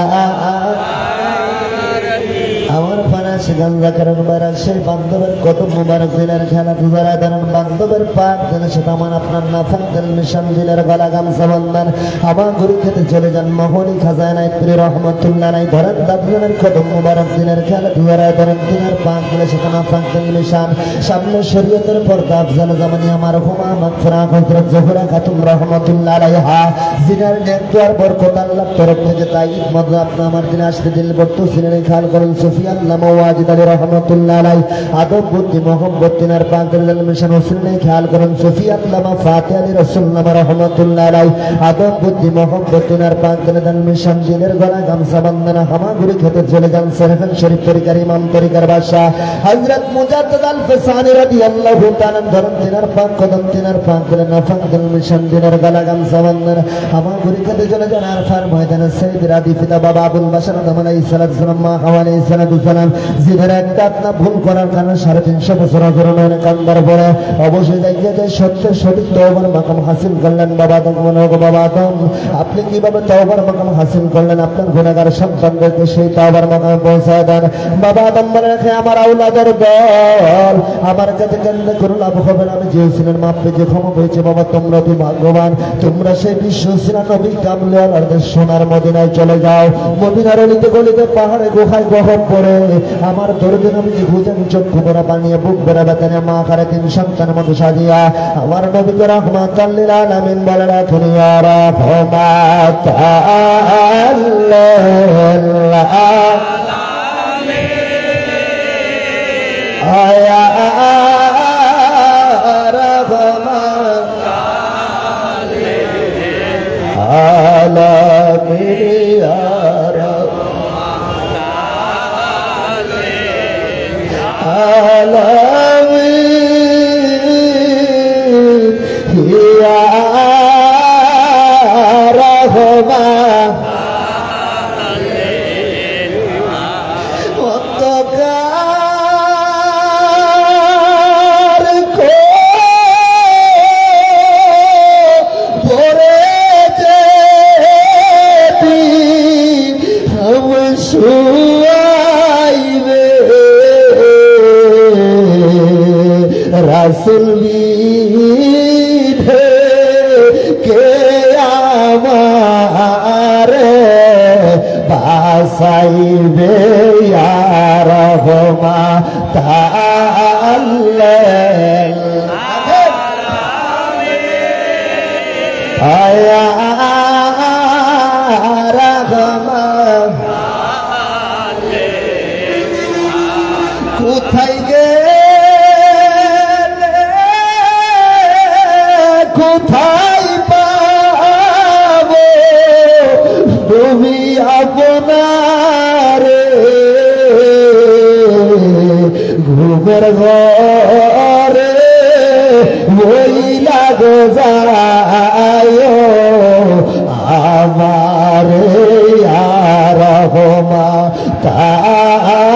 আমার ফানাস গঙ্গা করণ বারাক সেই বান্ধবের কত মুবারক দিলের খেলা দুবারা দারণ বান্ধবের পাক দিলে সেটা আমার আপনার নাফাক দিল নিশান দিলের গলা গামছা বন্ধন আমার গুরু খেতে চলে যান মহলি খাজানা ইত্রি রহমতুল্লাহ নাই ধরেন দাদুনের কত মুবারক দিলের খেলা দুবারা দারণ দিলের পাক দিলে সেটা নাফাক দিল নিশান সামনে শরীয়তের পর্দা আফজাল জামানি আমার হুমা মাগফিরা হযরত জোহরা খাতুন রহমতুল্লাহ আলাইহা জিনার নেকওয়ার বরকত আল্লাহ তরফ থেকে তাই মধ্যে আপনি আমার দিনে আসতে দিল বর্তু সিনে খেয়াল করেন সুফিয়ান নামা ওয়াজিদ আলী রহমতুল্লাহ আলাই আদব বুদ্ধি মোহাম্মদ তিনার পাকের মিশন হোসেন খেয়াল করেন সুফিয়ান নামা ফাতিহ আলী রাসূল নামা রহমতুল্লাহ আলাই আদব বুদ্ধি মোহাম্মদ তিনার পাকের মিশন দিনের গলা গামছা বন্দনা হামাগুড়ি খেতে চলে যান সরফন শরীফ তরিকার ইমাম তরিকার বাদশা হযরত মুজাদ্দিদ আল ফসানি রাদিয়াল্লাহু তাআলা ধরেন তিনার পাক কদম তিনার পাকের নাফাকদুল মিশন দিনের গলা গামছা বন্দনা হামাগুড়ি খেতে চলে যান আরফার ময়দানে সাইয়্যিদ রাদি পিতা বাবা আবুল বাশার আলাইহিস সালাম মা হাওয়া আলাইহিস সালাম জিনের একটা আপনা ভুল করার কারণে 350 বছর আচরণের কান্দার পরে অবশ্যই দেখিয়ে যায় সত্যের সঠিক তওবার মাকাম হাসিল করলেন। বাবা আদম আপনি কিভাবে তওবার মাকাম হাসিল করলেন? আপনার গুনাহগার সন্তানদেরকে সেই তওবার মাকামে পৌঁছায় দেন। বাবা আদম বলে রাখে, আমার আওলাদের দল আমার কাছে কেন্দ্র করে লাভ হবে না, আমি যে ছিলেন মাপ পেয়ে ক্ষমা পেয়েছি। বাবা তোমরা অতি ভাগ্যবান, তোমরা সেই বিশ্ব সিনা নবী কামলিয়ার সোনার মদিনায় চলে যাও। মদিনার অলিতে গলিতে পাহাড়ে গুহায় গহব পড়ে আমার দরদে নবীজি বুঝেন চক্ষু ভরা বানিয়ে বুক ভরা বেতনে মা কারে 3 সন্তানের মতো সাজিয়া আমার নবীকে রাহমাতাল লিল আলামিন বলে রাখেন, ইয়া রাহমাতাল লিল আলামিন আয়া রাহমাতাল লিল আলামিন রাসূল বিধে কে আমারে বাসাইবে ইয়া রাহমাতাল লিল আলামিন আয়া রাহমান কোথায় কোথায় পাবো তুমি আপন না রে ঘুমের ঘরে ওই লাগো যায় আমার রহমা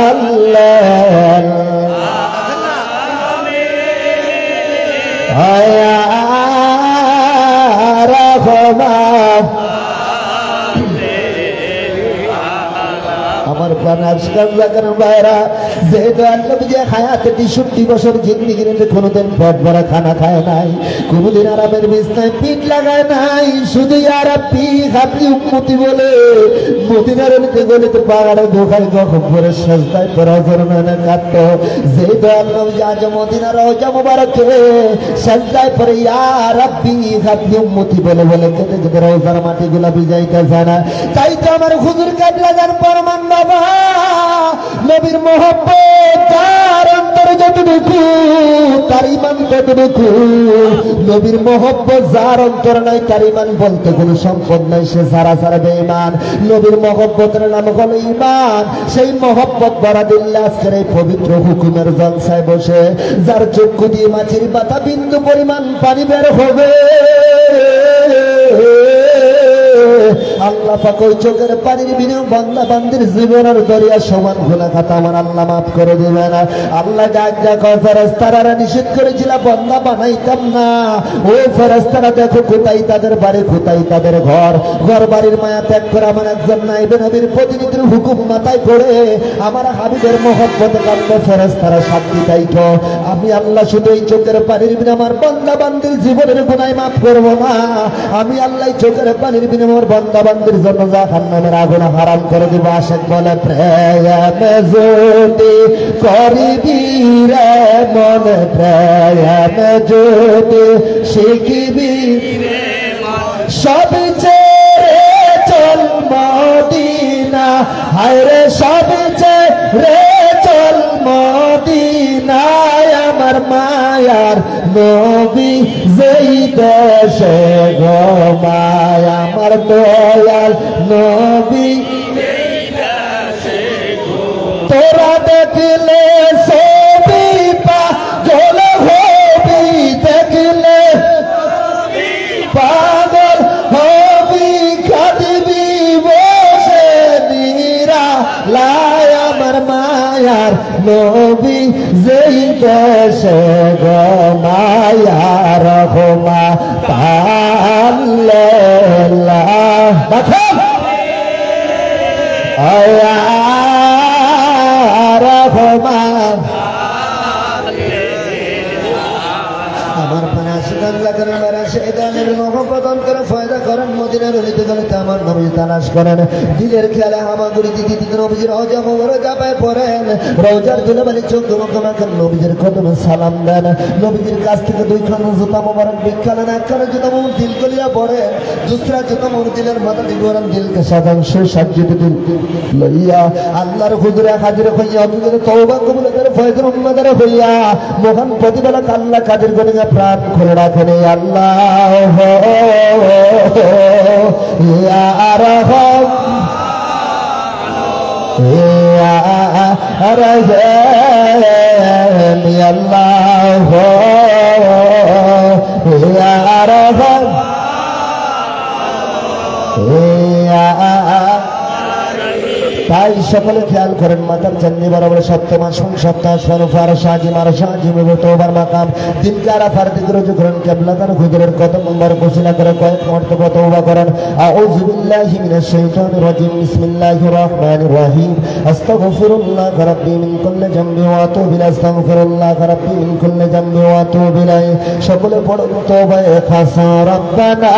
তাল্লাহ আমার বাইরা যেহেতু যে হায়াতে 63 বছর জিন্দিগির কোনোদিন পেট ভরা খানা খায় নাই, কোনোদিন আরামের বিছনায় পিঠ লাগায় নাই, শুধু আরাপি হাতি উম্মতি বলে মদিনার গলিতে গলিতে পাহাড়ে দোকায় গখন করে সাজদায় পরে জরমানা কাটত। যেহেতু আল্লাহ আজ মদিনার রওজা মুবারকে সাজদায় পরে ইয়া রাব্বি হাতি উম্মতি বলে বলে কেটে কেটে রওজার মাটিগুলা ভিজাইতে জানা। তাই তো আমার হুজুর কাটলা যার পরমান বাবা নবীর মোহব্বত তার অন্তরে যতটুকু তার ইমান ততটুকু। নবীর মোহব্বত যার অন্তরে নাই তার ইমান বলতে কোনো সম্পদ নাই, সে সারা সারা বেঈমান। নবীর মোহব্বতের নাম হলো ইমান। সেই মোহব্বত ভরা দিল্লা আজকের এই পবিত্র হুকুমের জলসায় বসে যার চক্ষু দিয়ে মাছের পাতা বিন্দু পরিমাণ পানি বের হবে, আল্লাহ পাক ওই চোখের পানির বিনিময়ে বান্দা বান্দির জীবনের দরিয়া সমান গুনাহ খাতা আমার আল্লাহ মাফ করে দিবে না। আল্লাহ ডাক ডাক ফেরেশতারা নিষেধ করেছিল বান্দা বানাইতাম না। ওই ফেরেশতারা দেখো কোথায় তাদের বাড়ি, কোথায় তাদের ঘর, ঘর বাড়ির মায়া ত্যাগ করে আমার একজন নাইবে নবীর প্রতিনিধির হুকুম মাথায় করে আমার হাবিবের মহব্বতে কাঁদবে ফেরেশতারা সাক্ষী তাইতো। আমি আল্লাহ শুধু এই চোখের পানির বিনিময়ে আমার বান্দা বান্দির জীবনের গুনাহ মাফ করব না। আমি আল্লাহ চোখের পানির বিনিময়ে আমার বান্দা বান্দির জন্য জাহান্নামের আগুন হারাম করে দিব। আশিক বলে প্রেমে যদি করিবি রে মনে, প্রেমে যদি শিখিবি সব ছেড়ে চল মদিনা, হায় রে সব ছেড়ে চল মদিনায় আমার মায়ার নবী যেই দেশে ঘুমায়, আমার দয়াল নবী তোরা দেখলে ছবি পাগল হবি, দেখলে পাগল হবি, কাঁদবি বসে নিরালায় আমার মায়ার নবী যেই দেশে ঘুমায় রহমা তাল্লাহ। দেখো রহমা আমার করেন মদিনার অলিতে গলিতে আমার নবী তালাশ করেন, দিলের খেয়ালে হামাগুড়ি দিদি নবীজির রওজা মোবারকে পায়ে পড়েন, রওজার ধুলাবালি চোখ ধুমকে মাখেন, নবীজির কদমে সালাম দেন, নবীজির কাছ থেকে দুইখানা জুতা মোবারক বিক্ষালেন, একখানা জুতা মোর দিল কলিয়া পড়েন, দুসরা জুতা মোর দিলের মাথা দিগোরান দিলকে সাজান সুসজ্জিত দিল লইয়া আল্লাহর হুজুরে হাজির হইয়া হুজুরে তওবা কবুলের ফয়জের উম্মতের হইয়া মহান প্রতিপালক আল্লাহ কাদের গনিয়া প্রাণ খুলে রাখেন। আল্লাহ ইয়া আরহাম ইয়া আরহাম আল্লাহ ইয়া আরহাম ইয়া। তাই সকলে খেয়াল করেন মাতার চান্দি বরাবর সপ্তমা সপ্তাহ সরফার সাজিম আর সাজিম তোবার মাকাম দিনকে আরাফার দিকে রুজু করেন, কেবলাদার হুজুরের কদম মুবারক বসিলা করে কয়েক মর্তবা তওবা করেন। আউযু বিল্লাহি মিনাশ শাইতানির রাজিম, বিসমিল্লাহির রাহমানির রাহিম, আস্তাগফিরুল্লাহ রাব্বি মিন কুল্লি যামবি ওয়া আতুবু ইলাইহি, আস্তাগফিরুল্লাহ রাব্বি মিন কুল্লি যামবি ওয়া আতুবু ইলাইহি। সকলে পড়ুন তওবায়ে খাসা, রাব্বানা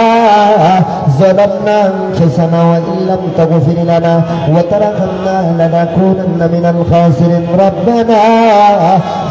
যালামনা আনফুসানা ওয়া ইল্লাম তাগফির লানা ওয়া تركنا لنكونن من الخاسرين ربنا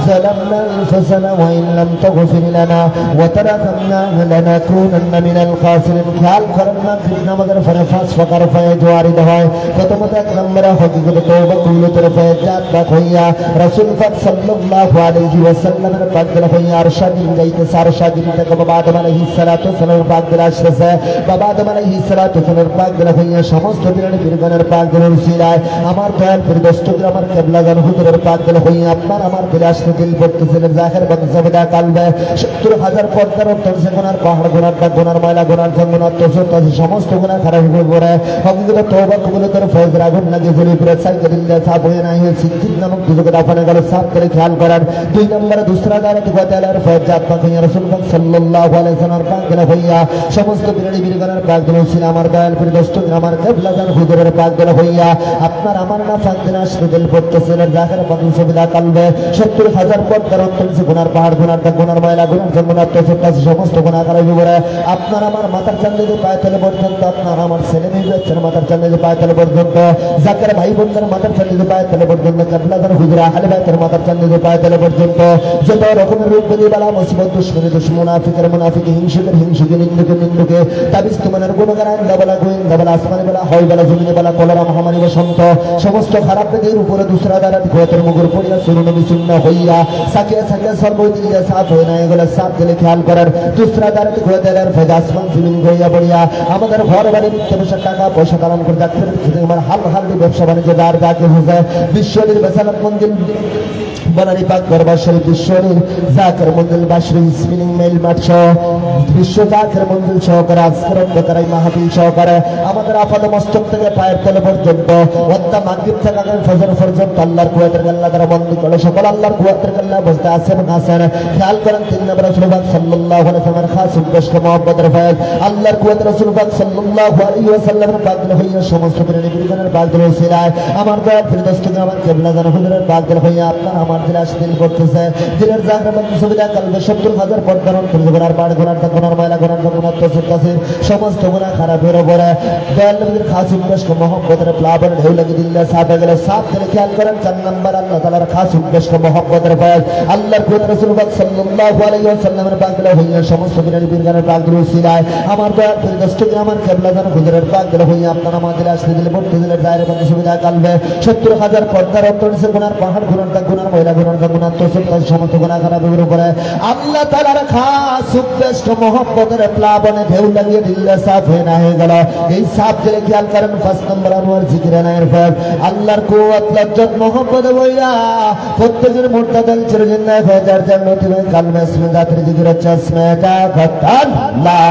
ظلمنا أنفسنا وإن لم تغفر لنا وتركنا لنكونن من الخاسرين খেয়াল করেন না আমাদের ফরে ফাঁস ফাকার ফয়ে জোয়ারিদ হয় প্রথমত এক নম্বরে হকিকত তওবা কুলতের ফয়ে জাত পাক হইয়া রাসূল পাক সাল্লাল্লাহু আলাইহি ওয়াসাল্লামের পাক দিল হইয়া আরশাদিন যাইতে আরশাদিন থেকে বাবা আদম আলাইহিস সালাতু সালামের পাক দিল আসছে বাবা আদম আলাইহিস সালাতু সালামের পাক দিল হইয়া সমস্ত বিরানি বীরগণের পাক দিল উসিলায় আমার দয়াল পীর দস্তগীর আমার কিবলা জান হুজুরের পাক দিল হইয়া আপনার আমার দিলে আসতে দিল পড়তেছিলেন জাহের বদসবিদা কালবে 70000 পর্দার উত্তর সে গুনার পাহাড় গুনার দাগ গুনার ময়লা গুনার জঙ্গনার তোষতাছি সমস্ত গুনাহ খারাপ হয়ে পড়ে হকিকত তওবা কবুলতের ফয়জ আগুন লাগে জলি পুরো সাইকেলিল্লাহ সাফ হয়ে নাই সিদ্দিক নামক দুজকে দাফনে গেল সাফ করে খেয়াল করেন দুই নম্বরে দুসরা দারাত গোতালার ফয়জ জাত পাক ইয়া রাসূল পাক সাল্লাল্লাহু আলাইহি ওয়াসাল্লাম পাক দিল হইয়া সমস্ত বিরানি বীরগণের পাক দিল ছিল আমার দয়াল পীর দস্তগীর আমার কিবলা জান হুজুরের পাক দিল হইয়া আপনার আমার না পাক দিল আসতে দিল পড়তেছিলেন জাহের বদসবিদা কালবে 70000 পর্দার উত্তর সে গুনার পাহাড় গুনার দাগ গুনার ময়লা গুনার জঙ্গনার তোষতাছি সমস্ত গুনাহ খারাপ হয়ে পড়ে আপনার আমার মাথার চাঁদে পায়ে তলে পর্যন্ত আপনার আমার ছেলে মেয়ে বাচ্চার মাথার চাঁদে পায়ে তলে পর্যন্ত জাকের ভাই বোনদের মাথার চাঁদে পায়ে তলে পর্যন্ত কিবলাদার হুজুর আহলে বাইতের মাথার চাঁদে পায়ে তলে পর্যন্ত যত রকমের রূপ বলি বালা মুসিবত দুশমনী মুনাফিকের মুনাফিকে হিংসুকের হিংসুকে নিন্দুকের নিন্দুকে তাবিজ তোমার গুণগান আইন্দা বলা গোয়েন্দা বলা আসমানি বলা হয় বলা জমিনে বলা কলরা মহামারী বসন্ত সমস্ত খারাপ দিকের উপরে দুসরা দ্বারা ঘোতের মুগুর পড়িয়া শুরু নবী শূন্য হইয়া সাকিয়া সাকিয়া সর্বদিকে সাফ হয়ে না এগুলো সাফ দিলে খেয়াল করার দুসরা দ্বারা ঘোতের ফেজ আসমান জমিন গইয়া পড়িয়া আমাদের ঘর বাড়ি নিত্য বসে টাকা পয়সা কালাম করে যাচ্ছে আমার হাল হালদি ব্যবসা বাণিজ্য দ্বার যাকে হয়েছে বিশ্বনীর বেসালাত মন্দির বনানী পাক দরবার শরীফ বিশ্বনীর জাকের মন্দির বাসরি স্পিনিং মেল মাঠ বিশ্ব জাকের মন্দির সহকারে আজকের অন্ধকারাই মাহফিল সহকারে আমাদের আপাত মস্তক থেকে পায়ের তলে পর্যন্ত ওয়াদ্দা মাগরিব থেকে আগামী ফজর পর্যন্ত আল্লাহর কুয়াতের গাল্লা দ্বারা বন্দী করে সকল আল্লাহর কুয়াতের গাল্লা বসতে আছেন আছেন খেয়াল করেন তিন নম্বর রাসূল পাক সাল্লাল্লাহু আলাইহি ওয়াসাল্লামের খাস উদ্দেশ্য মহব্বতের ফয়েজ আল্লাহর কুয়াতের রাসূল পাক সাল্লাল্লাহু আলাইহি ওয়াসাল্লামের পাক দিল হইয়া সমস্ত বিরানি বীরগণের পাক দিল ছিলায় আমার দয়াল পীর দস্তগীর আমার কিবলা জান হুজুরের পাক দিল হইয়া আপনার আমার দিল আসদিন করতেছে দিনের জাগরা মুসবিলা কালবে 70000 পর্দার অন্তর গুনার পাড় গুনার দাগ গুনার ময়লা গুনার গুনার তোষতাছে সমস্ত গুনাহ খারাপ হয়ে পড়ে দয়াল নবীর খাস উদ্দেশ্য মহব্বতের প্লাবন ঢেউ লাগি দিল্লা সাফে গেলে সাফ দিলে খেয়াল করেন 4 নম্বর আল্লাহ তাআলার খাস উদ্দেশ্য মহব্বতের ফয়েজ আল্লাহর কুয়াত রাসূল পাক সাল্লাল্লাহু আলাইহি ওয়াসাল্লামের পাক দিল হইয়া সমস্ত বিরানি বীরগণের পাক দিল ছিলায় আমার দয়াল পীর দস্তগীর আমার কিবলা জান হুজুরের পাক দিল হইয়া আপনার আমাদের আসতে দিলে পড়তে দিলে দায়রে বন্ধ সুবিধা কালবে 70000 পর্দার অন্তর সে গুনার পাহাড় গুনার দাগ গুনার ময়লা গুনার গুনার তোষতাছে সমস্ত গুনাহ খারাপ হয়ে পড়ে আল্লাহ তাআলার খাস উদ্দেশ্য মহব্বতের প্লাবনে ঢেউ লাগিয়ে দিল্লা সাফ হয়ে না হয়ে গেল এই সাফ দিলে খেয়াল করেন 5 নম্বর আনোয়ার জিকিরে নায়ের ফয়েজ আল্লাহর কুওয়াত লজ্জত মহব্বত বইয়া প্রত্যেকের মুর্তাদাল চিরজিন্দা হয়ে যার যার নতিবে কালমে ইসমে জাতির জিকির চশমাটা খতান লা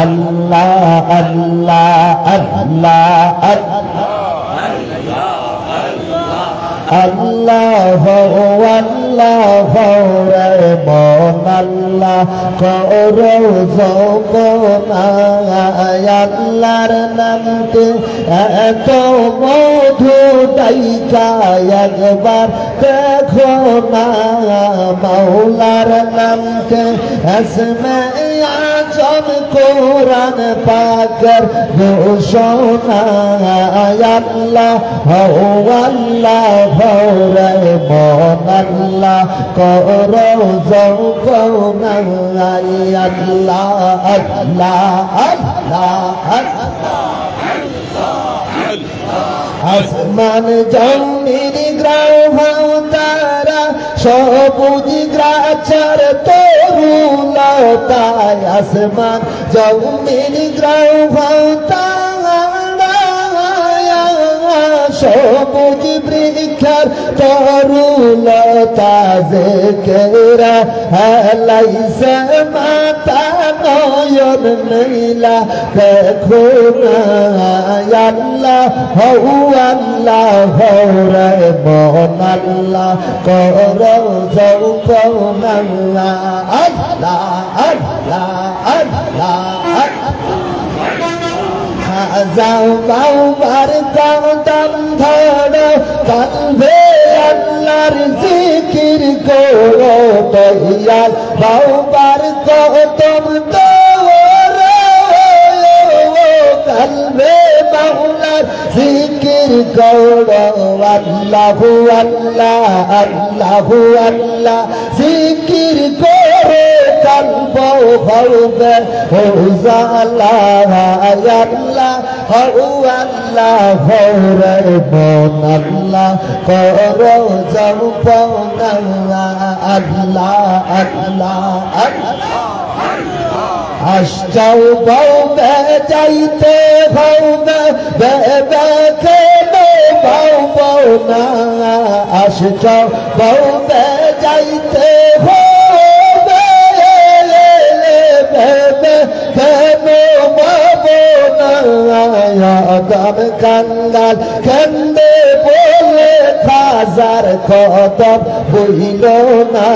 আল্লাহ আল্লাহ আল্লাহ আল্লাহ আল্লাহ রে মন আল্লাহ করো জগনায় আল্লাহর নামতে এত মধু দাইকা একবার দেখো না মাওলার নামতে এসমে আজম কোরআন পাকের ঘোষণা আল্লাহ আল্লাহ রে মন আল্লাহ করো জগনায় আল্লাহ আল্লাহ আল্লাহ আসমান জমিন গ্রহ তারা সবুজ গ্রাচার তরুলতায় আসমান জমিন গ্রহ তারা সবুজ বৃক্ষার তরুলতা জিকিরা লাইসা মাতা নয়ন নীলা দেখো না আল্লাহ হউ আল্লাহ রে মন আল্লাহ করো যৌকনা আল্লাহ আল্লাহ আল্লাহ যাও বাউবার কদম ধরো কালবে আল্লাহর জিকির করো দয়াল বাউবার কদম ধরো কালবে মাওলার জিকির করো আল্লাহু আল্লাহ আল্লাহু আল্লাহ জিকির করে কলব হবে উজালা আল্লাহ হু আল্লাহ হরে মন আল্লাহ করো জপনা আল্লাহ আল্লাহ আশাও বউবে যাইতে হবে বেবে বউ না আশাও বউবে যাইতে হবে বেবে আদম কাঙ্গাল কান্দে বলে খাজার কদম বইল না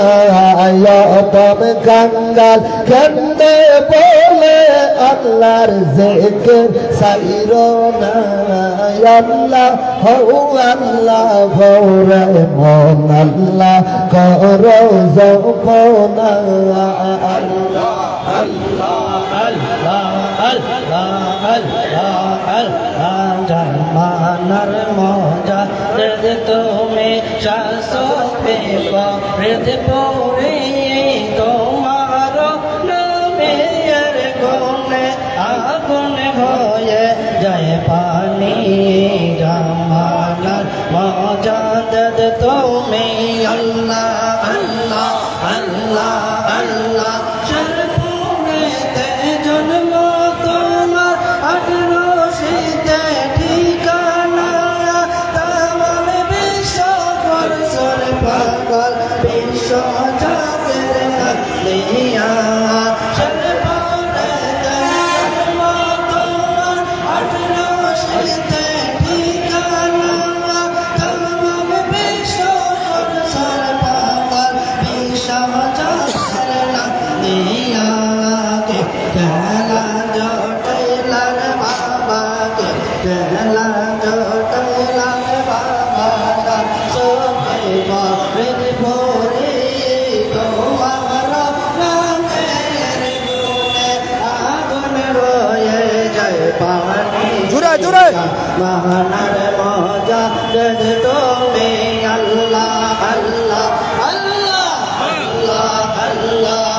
আদম কাঙ্গাল কান্দে বলে আল্লাহর জিকির সাইর না আল্লাহ হু আল্লাহ হরে মন আল্লাহ করো জপনা আল্লাহ আল্লাহ আল্লাহ আল্লাহ আল্লাহ আল্লাহ জামানার মজা রেদ তুমি শাসো রেদ পরে তোমার নামের গুণে আগুন হয়ে যায় পানি জামানার মজা রেদ তুমি আল্লাহ আল্লাহ আল্লাহ আল্লাহ মানার মজা তুমি আল্লাহ আল্লাহ আল্লাহ আল্লাহ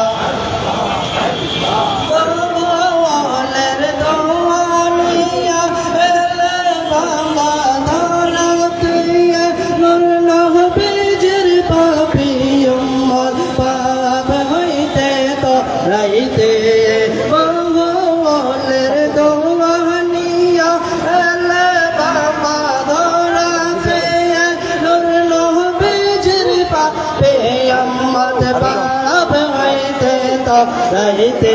रहते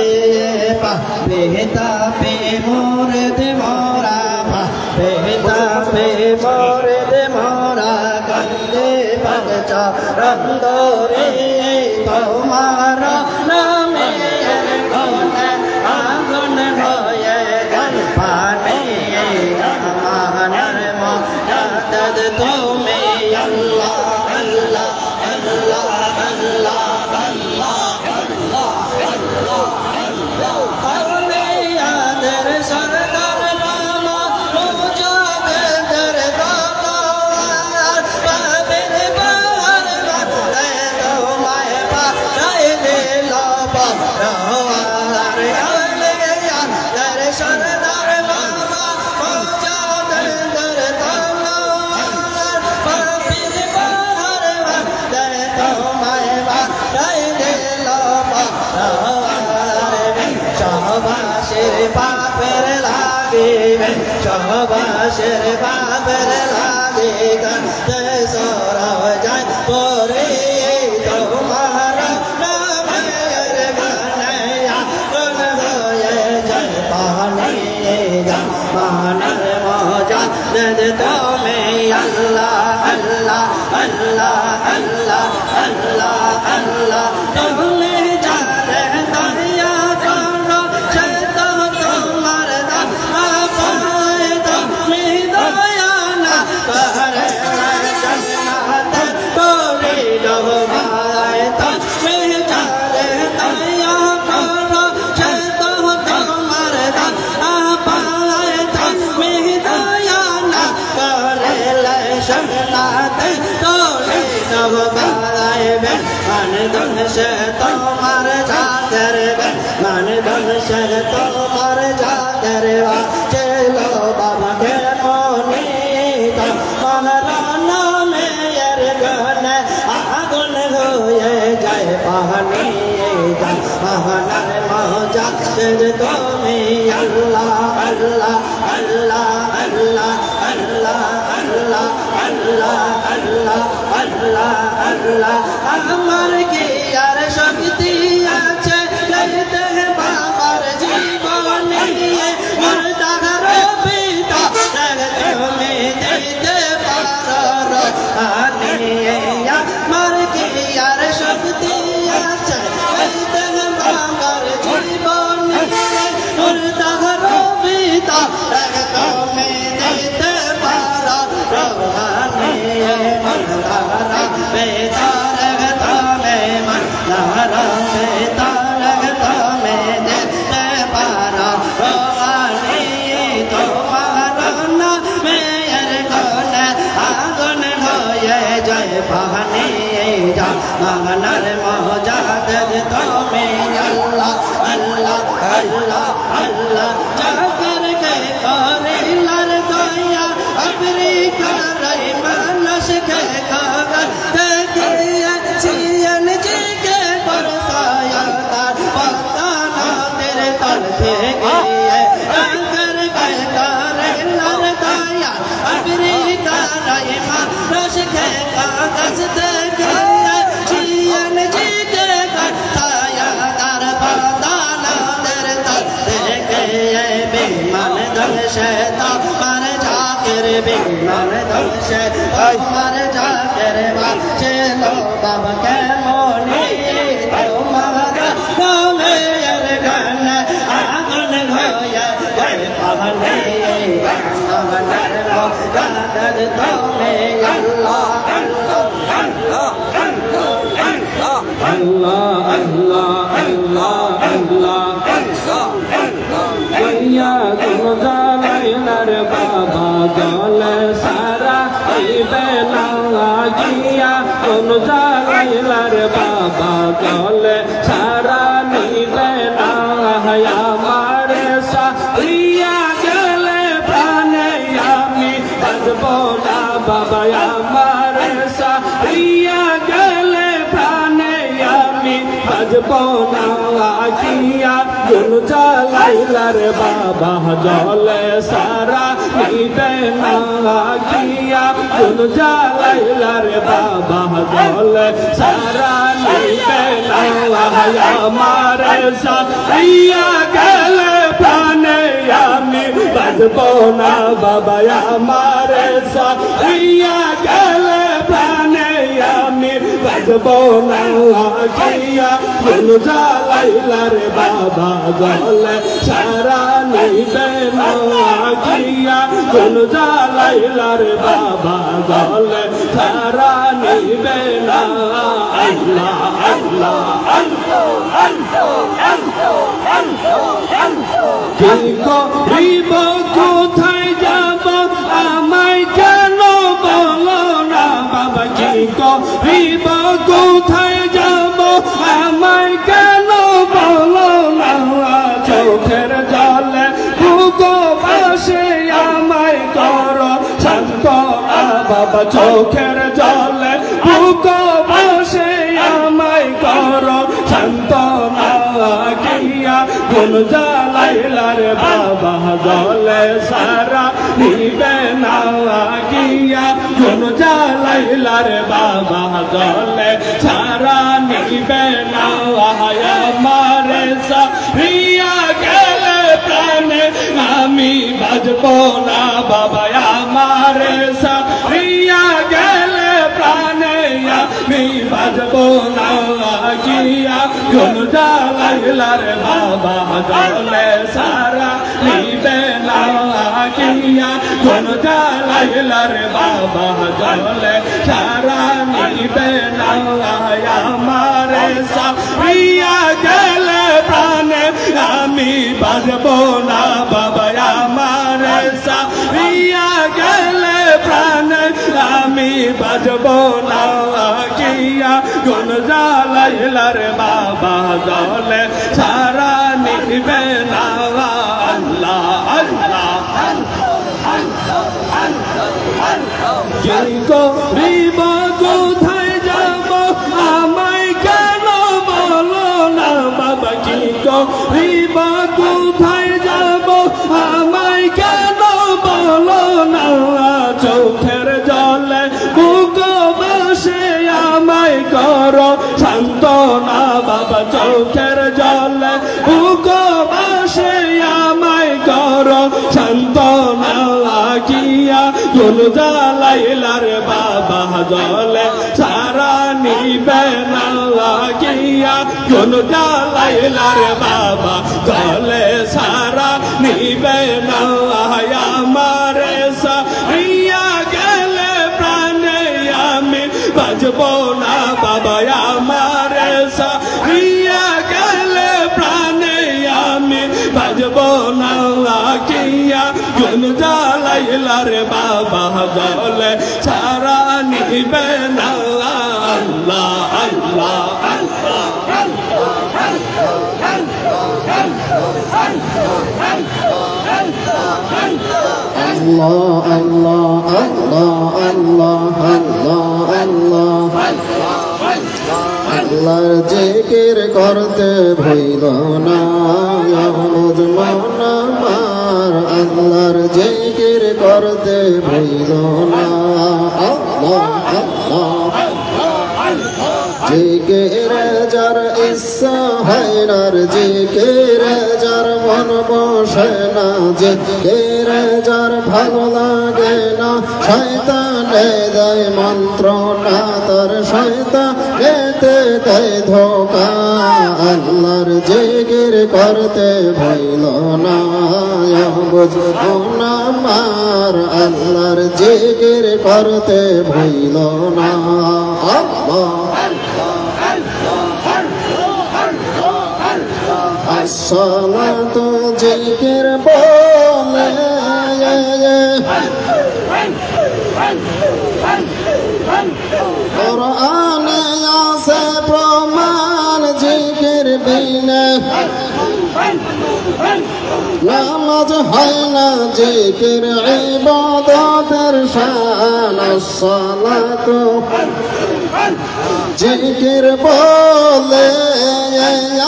बेहता पे मोर दे मोरा बेहता पे मोर दे मोरा कंदे बच्चा रंदोरे तुम्हारा नाम आंगन होए गन पाने मानर मोजाद तुम्हें अल्लाह अल्लाह अल्लाह अल्लाह शहबाशर बाबर लागे गंदे सोराव जाए पोरे तुम्हारा नाम गनया गुन होए जय पानी मानर मौजा दद तुम्हें अल्लाह अल्लाह अल्लाह अल्लाह अल्लाह अल्लाह तुम्हें जाने दरिया करो चलता तुम्हारे में শহনাতে তোরে নব বাড়াইবে মান ধন সে তোমার জাতের মান ধন সে তোমার জাতের চেলো বাবাকে মনে মহারানা মেয়ের গনে আগুন হয়ে যায় পাহানি মহানার মজা তুমি আল্লাহ আল্লাহ আল্লাহ আল্লাহ আল্লাহ আল্লাহ আল্লাহ আল্লাহ আল্লাহ আল্লাহ আমার কি আর শক্তি আছে লইতে বাবার জীবন নিয়ে মোর তাহার পিতা তুমি দিতে পারো আনিয়ে আমার কি আর শক্তি আছে লইতে বাবার জীবন নিয়ে মোর তাহার পিতা তুমি দিতে পারো আনিয়ে মনহারা বেতার তুমি মনহারা বেতার তুমি দিতে পারো আনিয়ে তোমার না মেয়ের কোনে আগুন হয়ে যায় পাহানি যা মগনার মজাদ তুমি আল্লাহ আল্লাহ আল্লাহ আল্লাহ জাগর কে করিলার দয়া আফ্রিকার মানুষ কে কাগর দেখিয়ে চিয়ন জি কে বরসায়া তার পতানা তেরে তল থেকে জাগর কে করিলার দয়া আফ্রিকার মানুষ কে কাগজ দেখিয়ে চিয়ন জি কে বরসায়া তার পতানা তেরে তল থেকে বেমান ধন সে তোমার জাকের বেমান ধন সে তোমার জাকের বাচ্চে লো বাবাকে মনে তোমার নামের গান আগুন হয়ে পাহানে আমার মগাদ তুমি আল্লাহ আল্লাহ আল্লাহ আল্লাহ আল্লাহ ইয়া কোন জালাইলার বাবা গলে সারা বেলা গিয়া কোন জালাইলার বাবা গলে সারা নিবে না আমার সারিয়া গেলে প্রাণে আমি বাজব না বাবা আমার সারিয়া গেলে প্রাণে আমি বাজব না গিয়া কোন জালাইলার বাবা জলে সারা নিবে না গিয়া কোন জালাইলার বাবা জলে সারা নিবে না আমার সারিয়া গেলে প্রাণে আমি বাজব না বাবা আমার সারিয়া গেলে প্রাণে আমি বাজব না গিয়া কোন জালাইলার বাবা গলে সারা নিবে না গিয়া কোন জালাইলার বাবা গলে সারা নিবে না আল্লাহ আল্লাহ কি করিব কোথায় যাব আমায় কেন বলো না বাবা কি করিব কোথায় যাব আমায় কেন বলো না চোখের জলে বুকো বাসে আমায় করো শান্ত বাবা চোখের জলে বুকো বাসে আমায় করো শান্ত গিয়া কোন জালাইলার বাবা জলে সারা নিবে না গিয়া কোন জালাইলার বাবা জলে সারা নিবে না আমার সারিয়া গেলে প্রাণে আমি বাজব না বাবা আমার সারিয়া গেলে প্রাণে আমি বাজব না গিয়া কোন জালাইলার বাবা জলে সারা নিবে না গিয়া কোন জালাইলার বাবা জলে সারা নিবে না আমার সারিয়া গেলে প্রাণে আমি বাজব না বাবা আমার সারিয়া গেলে প্রাণে আমি বাজব না কিয়া কোন জালাইলার বাবা জলে সারা নিবে না আল্লাহ আল্লাহ কি করিব কোথায় যাব আমায় কেন বলো না বাবা কি করিব কোথায় যাব আমায় কেন বলো না চোখের জলে বুক বসে আমায় করো সান্ত্বনা বাবা চোখের জলে বুক বসে আমায় করো সান্ত্বনা কিয়া কোন জালাইলার বাবা জলে সারা নিবে না কিয়া কোন জালাইলার বাবা জলে সারা নিবে না আমারে সাইয়া গেলে প্রাণে আমি বাজব না বাবা আমারে সাইয়া গেলে প্রাণে আমি বাজব না কিয়া কোন জালাইলার বাবা জলে সারা নিবে না আল্লাহ আল্লাহ Allah Allah Allah Allah Allah আল্লাহর জিকির করতে ভুইল না বুঝমন আমার আল্লাহর জিকির করতে ভুইল না আল্লাহ আল্লাহ জিকির যার ইচ্ছা হয় না জিকির যার মন বসে না জিকির যার ভালো লাগে না শয়তানে দেয় মন্ত্রণা তার শয়তানে দেয় ধোঁকা আল্লাহর জিকির করতে ভুইল না বুঝবো না আমার আল্লাহর জিকির করতে ভুইল না আল্লাহ আসসালাতু জিকির বলে কোরআনে আছে প্রমাণ জিকির বিনে নামাজ হয় না জিকির ইবাদতের শান আসসালাতু জিকির বলে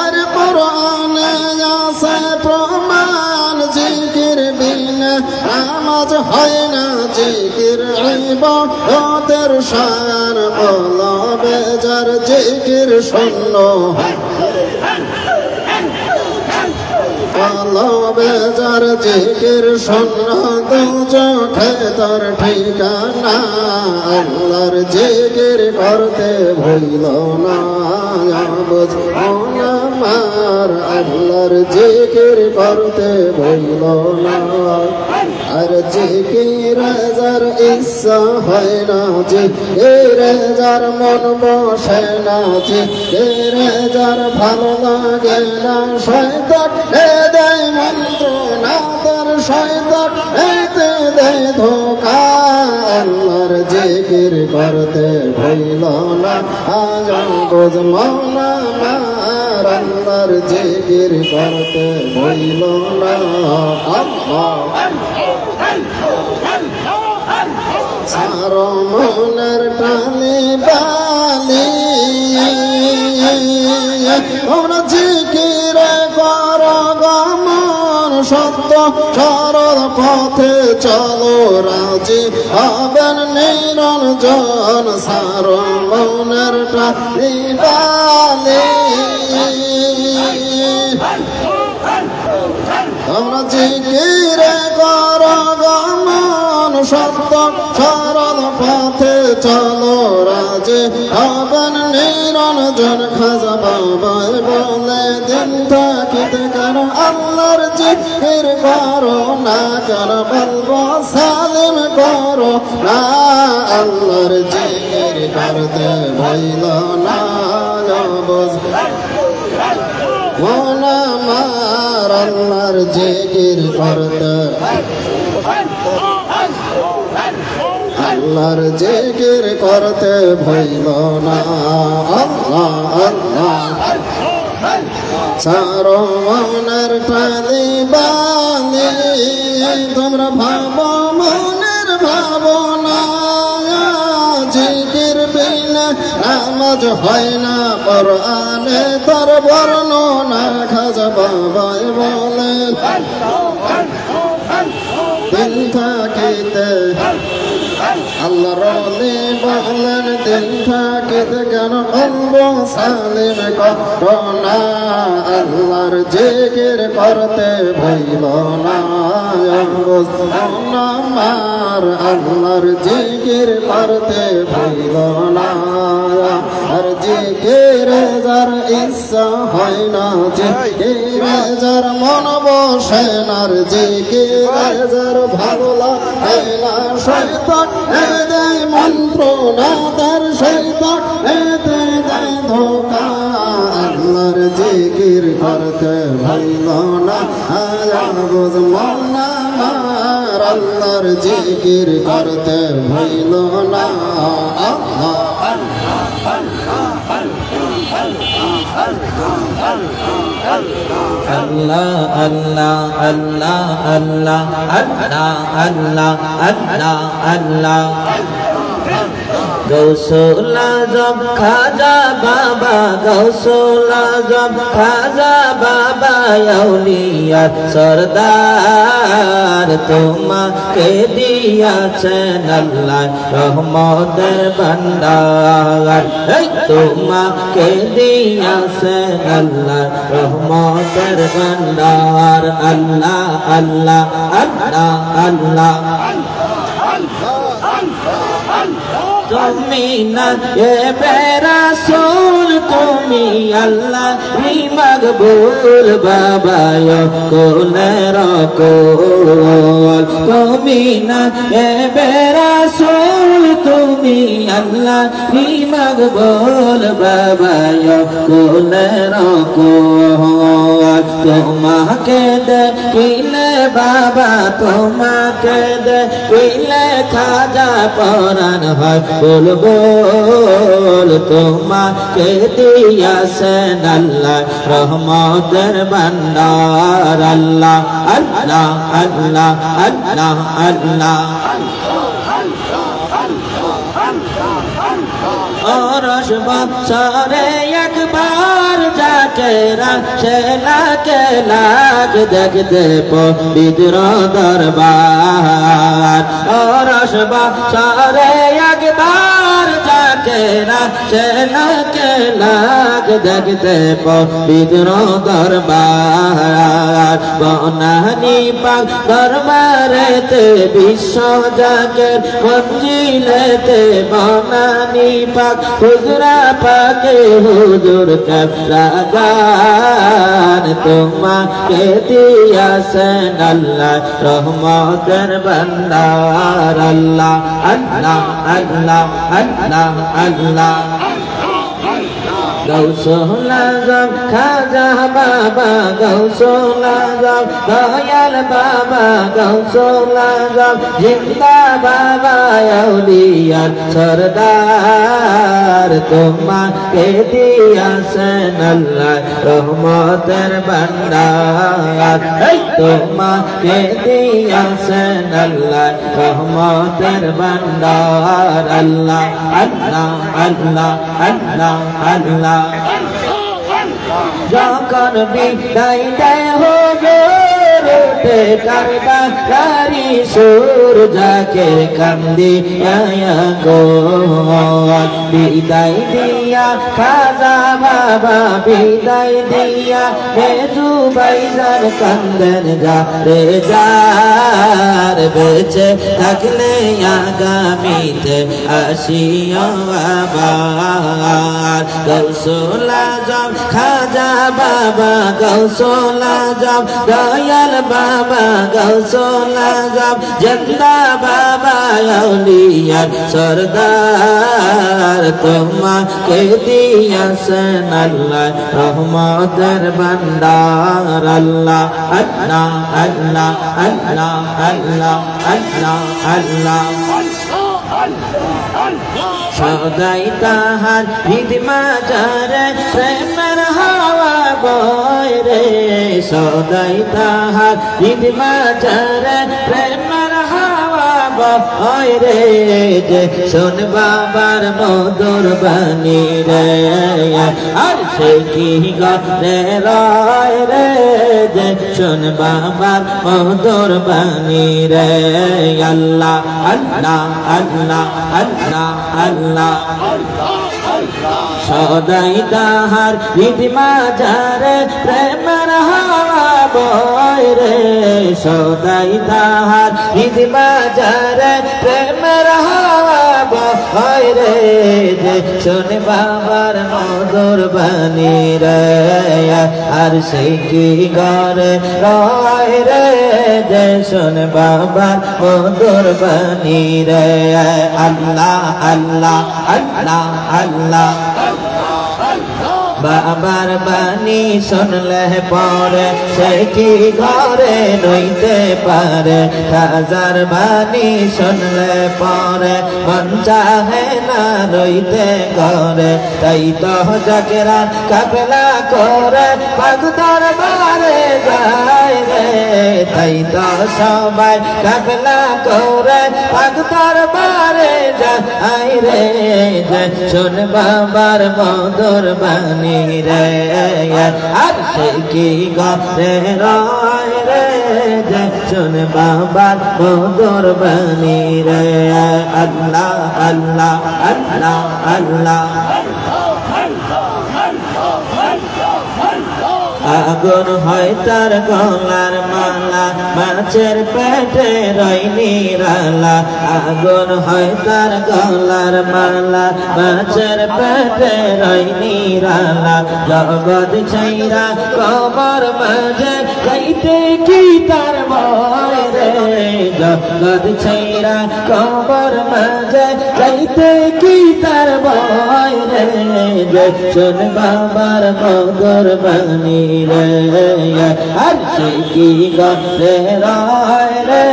আর কোরআনে আছে প্রমাণ জিকির বিনা নামাজ হয় না জিকির ইবাদতের শান কলবে যার জিকির শূন্য কলবে যার জিকির শূন্য দু চোখে তার ঠিকানা আল্লাহর জিকির করতে ভুইল না বুঝবো না আমার আল্লাহর জিকির করতে ভুইল না আর জিকির যার ইচ্ছা হয় না জিকির যার মন বসে না জিকির যার ভালো লাগে না শয়তান দেয় মন্ত্রণা তার শয়তান দেয় ধোঁকা আল্লাহর জিকির করতে ভুইল না আজ বুঝবো না আমার আল্লাহর জিকির করতে ভুইল না আল্লাহ সারো মনের টানে বালি তোমরা জিকির কর গমন সত্য সরল পথে চলো রাজি হবেন নিরঞ্জন সারো মনের টানে বালি তোমরা জিকির কর গমন সত্য সরল পথে চলো রাজে হবেন নিরঞ্জন খাজা বাবাই বলে দিন থাকিতে কেন আল্লাহর জিকির করো না কেন বলবো সালিম করো না আল্লাহর জিকির করতে ভুইল না মন আমার আল্লাহর জিকির করতে আল্লাহর জিকির করতে ভইল না আল্লাহ আল্লাহ সারো মনের প্রাণী বাণী তোমরা ভাবো মনের ভাবনা জিকির বিনা নামাজ হয় না কোরআনে তার বর্ণনা খাজা বাবাই বলেন দিন থাকিতে আল্লাহ রলি বলেন দিন থাকিতে কেন বলবো সালিম করোনা আল্লাহর জিকির করতে ভইল না আমার আল্লাহর জিকির করতে ভইল না আর জিকির যার ইচ্ছা হয় না জিকির যার মন বসে না আর জিকির যার ভালো লাগে না শয়তান দেয় মন্ত্র না তার শয়তান দেয় ধোকা আল্লাহর জিকির করতে ভইল না বুঝল না আল্লাহর জিকির করতে ভইল না Allah Allah Allah Allah Allah Allah Allah Allah Gausul Azam Khaja Baba Gausul Azam Khaja Baba Auliya Sardar তোমাকে দিয়েছেন আল্লাহ রহমতের ভান্ডার তোমাকে দিয়েছেন আল্লাহ রহমতের ভান্ডার আল্লাহ আল্লাহ আল্লাহ আল্লাহ তুমি না এ রাসূল তুমি আল্লাহ হি মকবুল বাবা কোলের কোল তুমি না এ রাসূল তুমি আল্লাহ হি মকবুল বাবা কোলের কোল তোমাকে দেখিলে বাবা তোমাকে দেখিলে খাজা পরাণ হয় বল বল তোমাকে দিয়েছেন আল্লাহ রহমতের ভান্ডার আল্লাহ আল্লাহ আল্লাহ আল্লাহ আল্লাহ औरश बक्सरे একবার যাকে রাখে লাকে লাগ দেখতে পবিত্র দরবার औरश बक्सरे একবার যাকে রাখে লাকে লাগ দেখতে পবিত্র দরবার বনানি পাক দরবারেতে বিশ্ব জাগের মঞ্জিলেতে বনানি পাক হুজরা পাকে হুজুর কাবলাগান তোমাকে দিয়েছেন আল্লাহ রহমতের ভান্ডার আল্লাহ আল্লাহ আল্লাহ আল্লাহ আল্লাহ গৌসুল আজম খাজা বাবা গৌসুল আজম দয়াল বাবা গৌসুল আজম জিন্দা বাবা আউলিয়া সরদার তোমাকে দিয়েছেন আল্লাহ রহমতের ভান্ডার তোমাকে দিয়েছেন আল্লাহ রহমতের ভান্ডার আল্লাহ আল্লাহ আল্লাহ আল্লাহ আল্লাহ যখন বিদায় দেয় হবে রোটে কারবা কারি সুর যাকে কান্দি গো বিদায় দিয়া খাজা বাবা বিদায় দিয়া মেজু ভাইজান কান্দেন যা রে যার বেঁচে থাকলে আগামীতে আসিও আবার গৌসুল আজম খাজা বাবা গৌসুল আজম দয়াল বাবা গৌসুল আজম জিন্দা বাবা আউলিয়া সরদার তোমাকে দিয়েছেন আল্লাহ রহমতের ভান্ডার আল্লাহ আল্লাহ আল্লাহ আল্লাহ আল্লাহ আল্লাহ আল্লাহ সদাই তাহার হৃদ মাঝারে প্রেমের হাওয়া বয় রে সদাই তাহার হৃদ মাঝারে প্রেমের হাওয়া বয় রে যে শোন বাবার মধুর বাণী রে আর সে কি গরে রয় রে যে শোন বাবার মধুর বাণী রে আল্লাহ আল্লাহ আল্লাহ আল্লাহ আল্লাহ সদাই তাহার হৃদ মাঝারে প্রেমের হাওয়া বয় রে সদাই তাহার হৃদ মাঝারে প্রেমের হাওয়া বয় রে যে শোন বাবার মধুর বাণী রে আর সে কি ঘরে রয় রে যে শোন বাবার মধুর বাণী রে আল্লাহ আল্লাহ আল্লাহ আল্লাহ বাবার বাণী শুনলে পরে সে কি ঘরে রইতে পারে হাজার বাণী শুনলে পরে মন চাহে না রইতে ঘরে তাই তো জাকেরা কাফেলা করে পাক দরবারে যায় রে তাই তো সবাই কাফেলা করে পাক দরবারে যায় রে যে শোন বাবার মধুর বাণী রে আর সে কি ঘরে রয় রে যে শোন বাবার মধুর বাণী রে আল্লাহ আল্লাহ আল্লাহ আল্লাহ আগুন হয় তার গলার মালা মাছের পেটে রয় নিরালা আগুন হয় তার গলার মালা মাছের পেটে রয় নিরালা জগৎ ছাইরা কবর মাঝে যাইতে কি তার ভয় রে জগৎ ছাইরা কবর মাঝে যাইতে কি তার ভয় রে শোন বাবার মধুর বাণী রে আর সে কি ঘরে রয় রে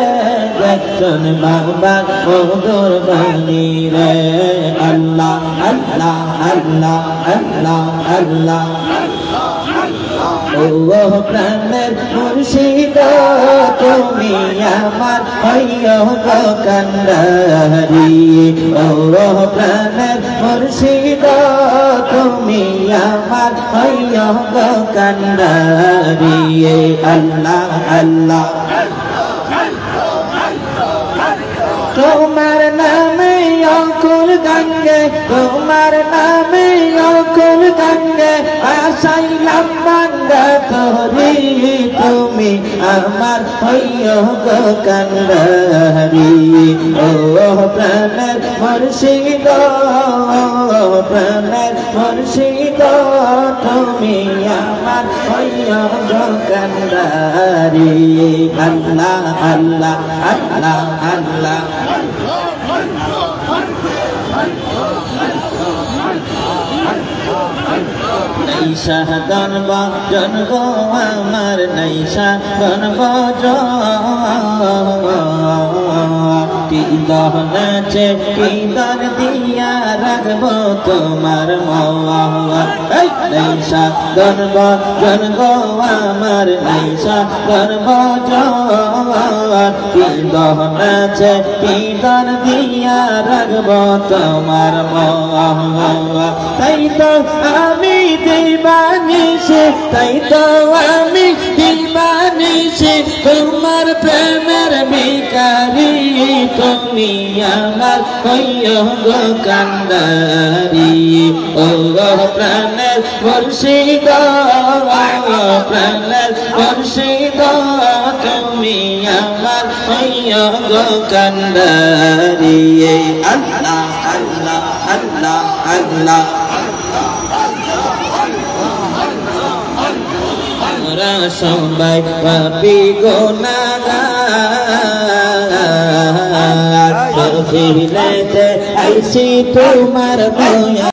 শোন বাবার মধুর বাণী রে আল্লাহ আল্লাহ আল্লাহ আল্লাহ আল্লাহ ও প্রাণের মুর্শিদ তুমি আমার হইও গো কান্ডারি ও প্রাণের মুর্শিদ তুমি আমার হইও গো কান্ডারি আল্লাহ আল্লাহ তোমার নামে অকুল গঙ্গে তোমার নামে অকুল গঙ্গে আসাইলাম বান্দা তোরি তুমি আমার হইও গো কান্ডারি ও প্রাণের মুর্শিদ প্রাণের মুর্শিদ তুমি আমার হইও গো কান্ডারি আল্লাহ আল্লাহ আল্লাহ আল্লাহ নাইসা ধন ভজন গো আমার নাইসা ধন কি দহনাচে কি দর দিয়া রাখবো তোমার মওয়া নাইসা ধন ভজন গো আমার নাইসা ধন ভজন কি দহনাচে কি দর দিয়া রাখবো তোমার মওয়া তাই তো আমি দিবানিসে তাই তো আমি দিবানিসে তোমার প্রেমের ভিখারি তুমি আমার হইও গো কান্ডারি ও প্রাণের মুর্শিদ প্রাণের মুর্শিদ তুমি আমার হইও গো কান্ডারি আল্লাহ আল্লাহ আল্লাহ আল্লাহ আমরা সবাই পাপী গুনাহগার আইছি তোমার দয়া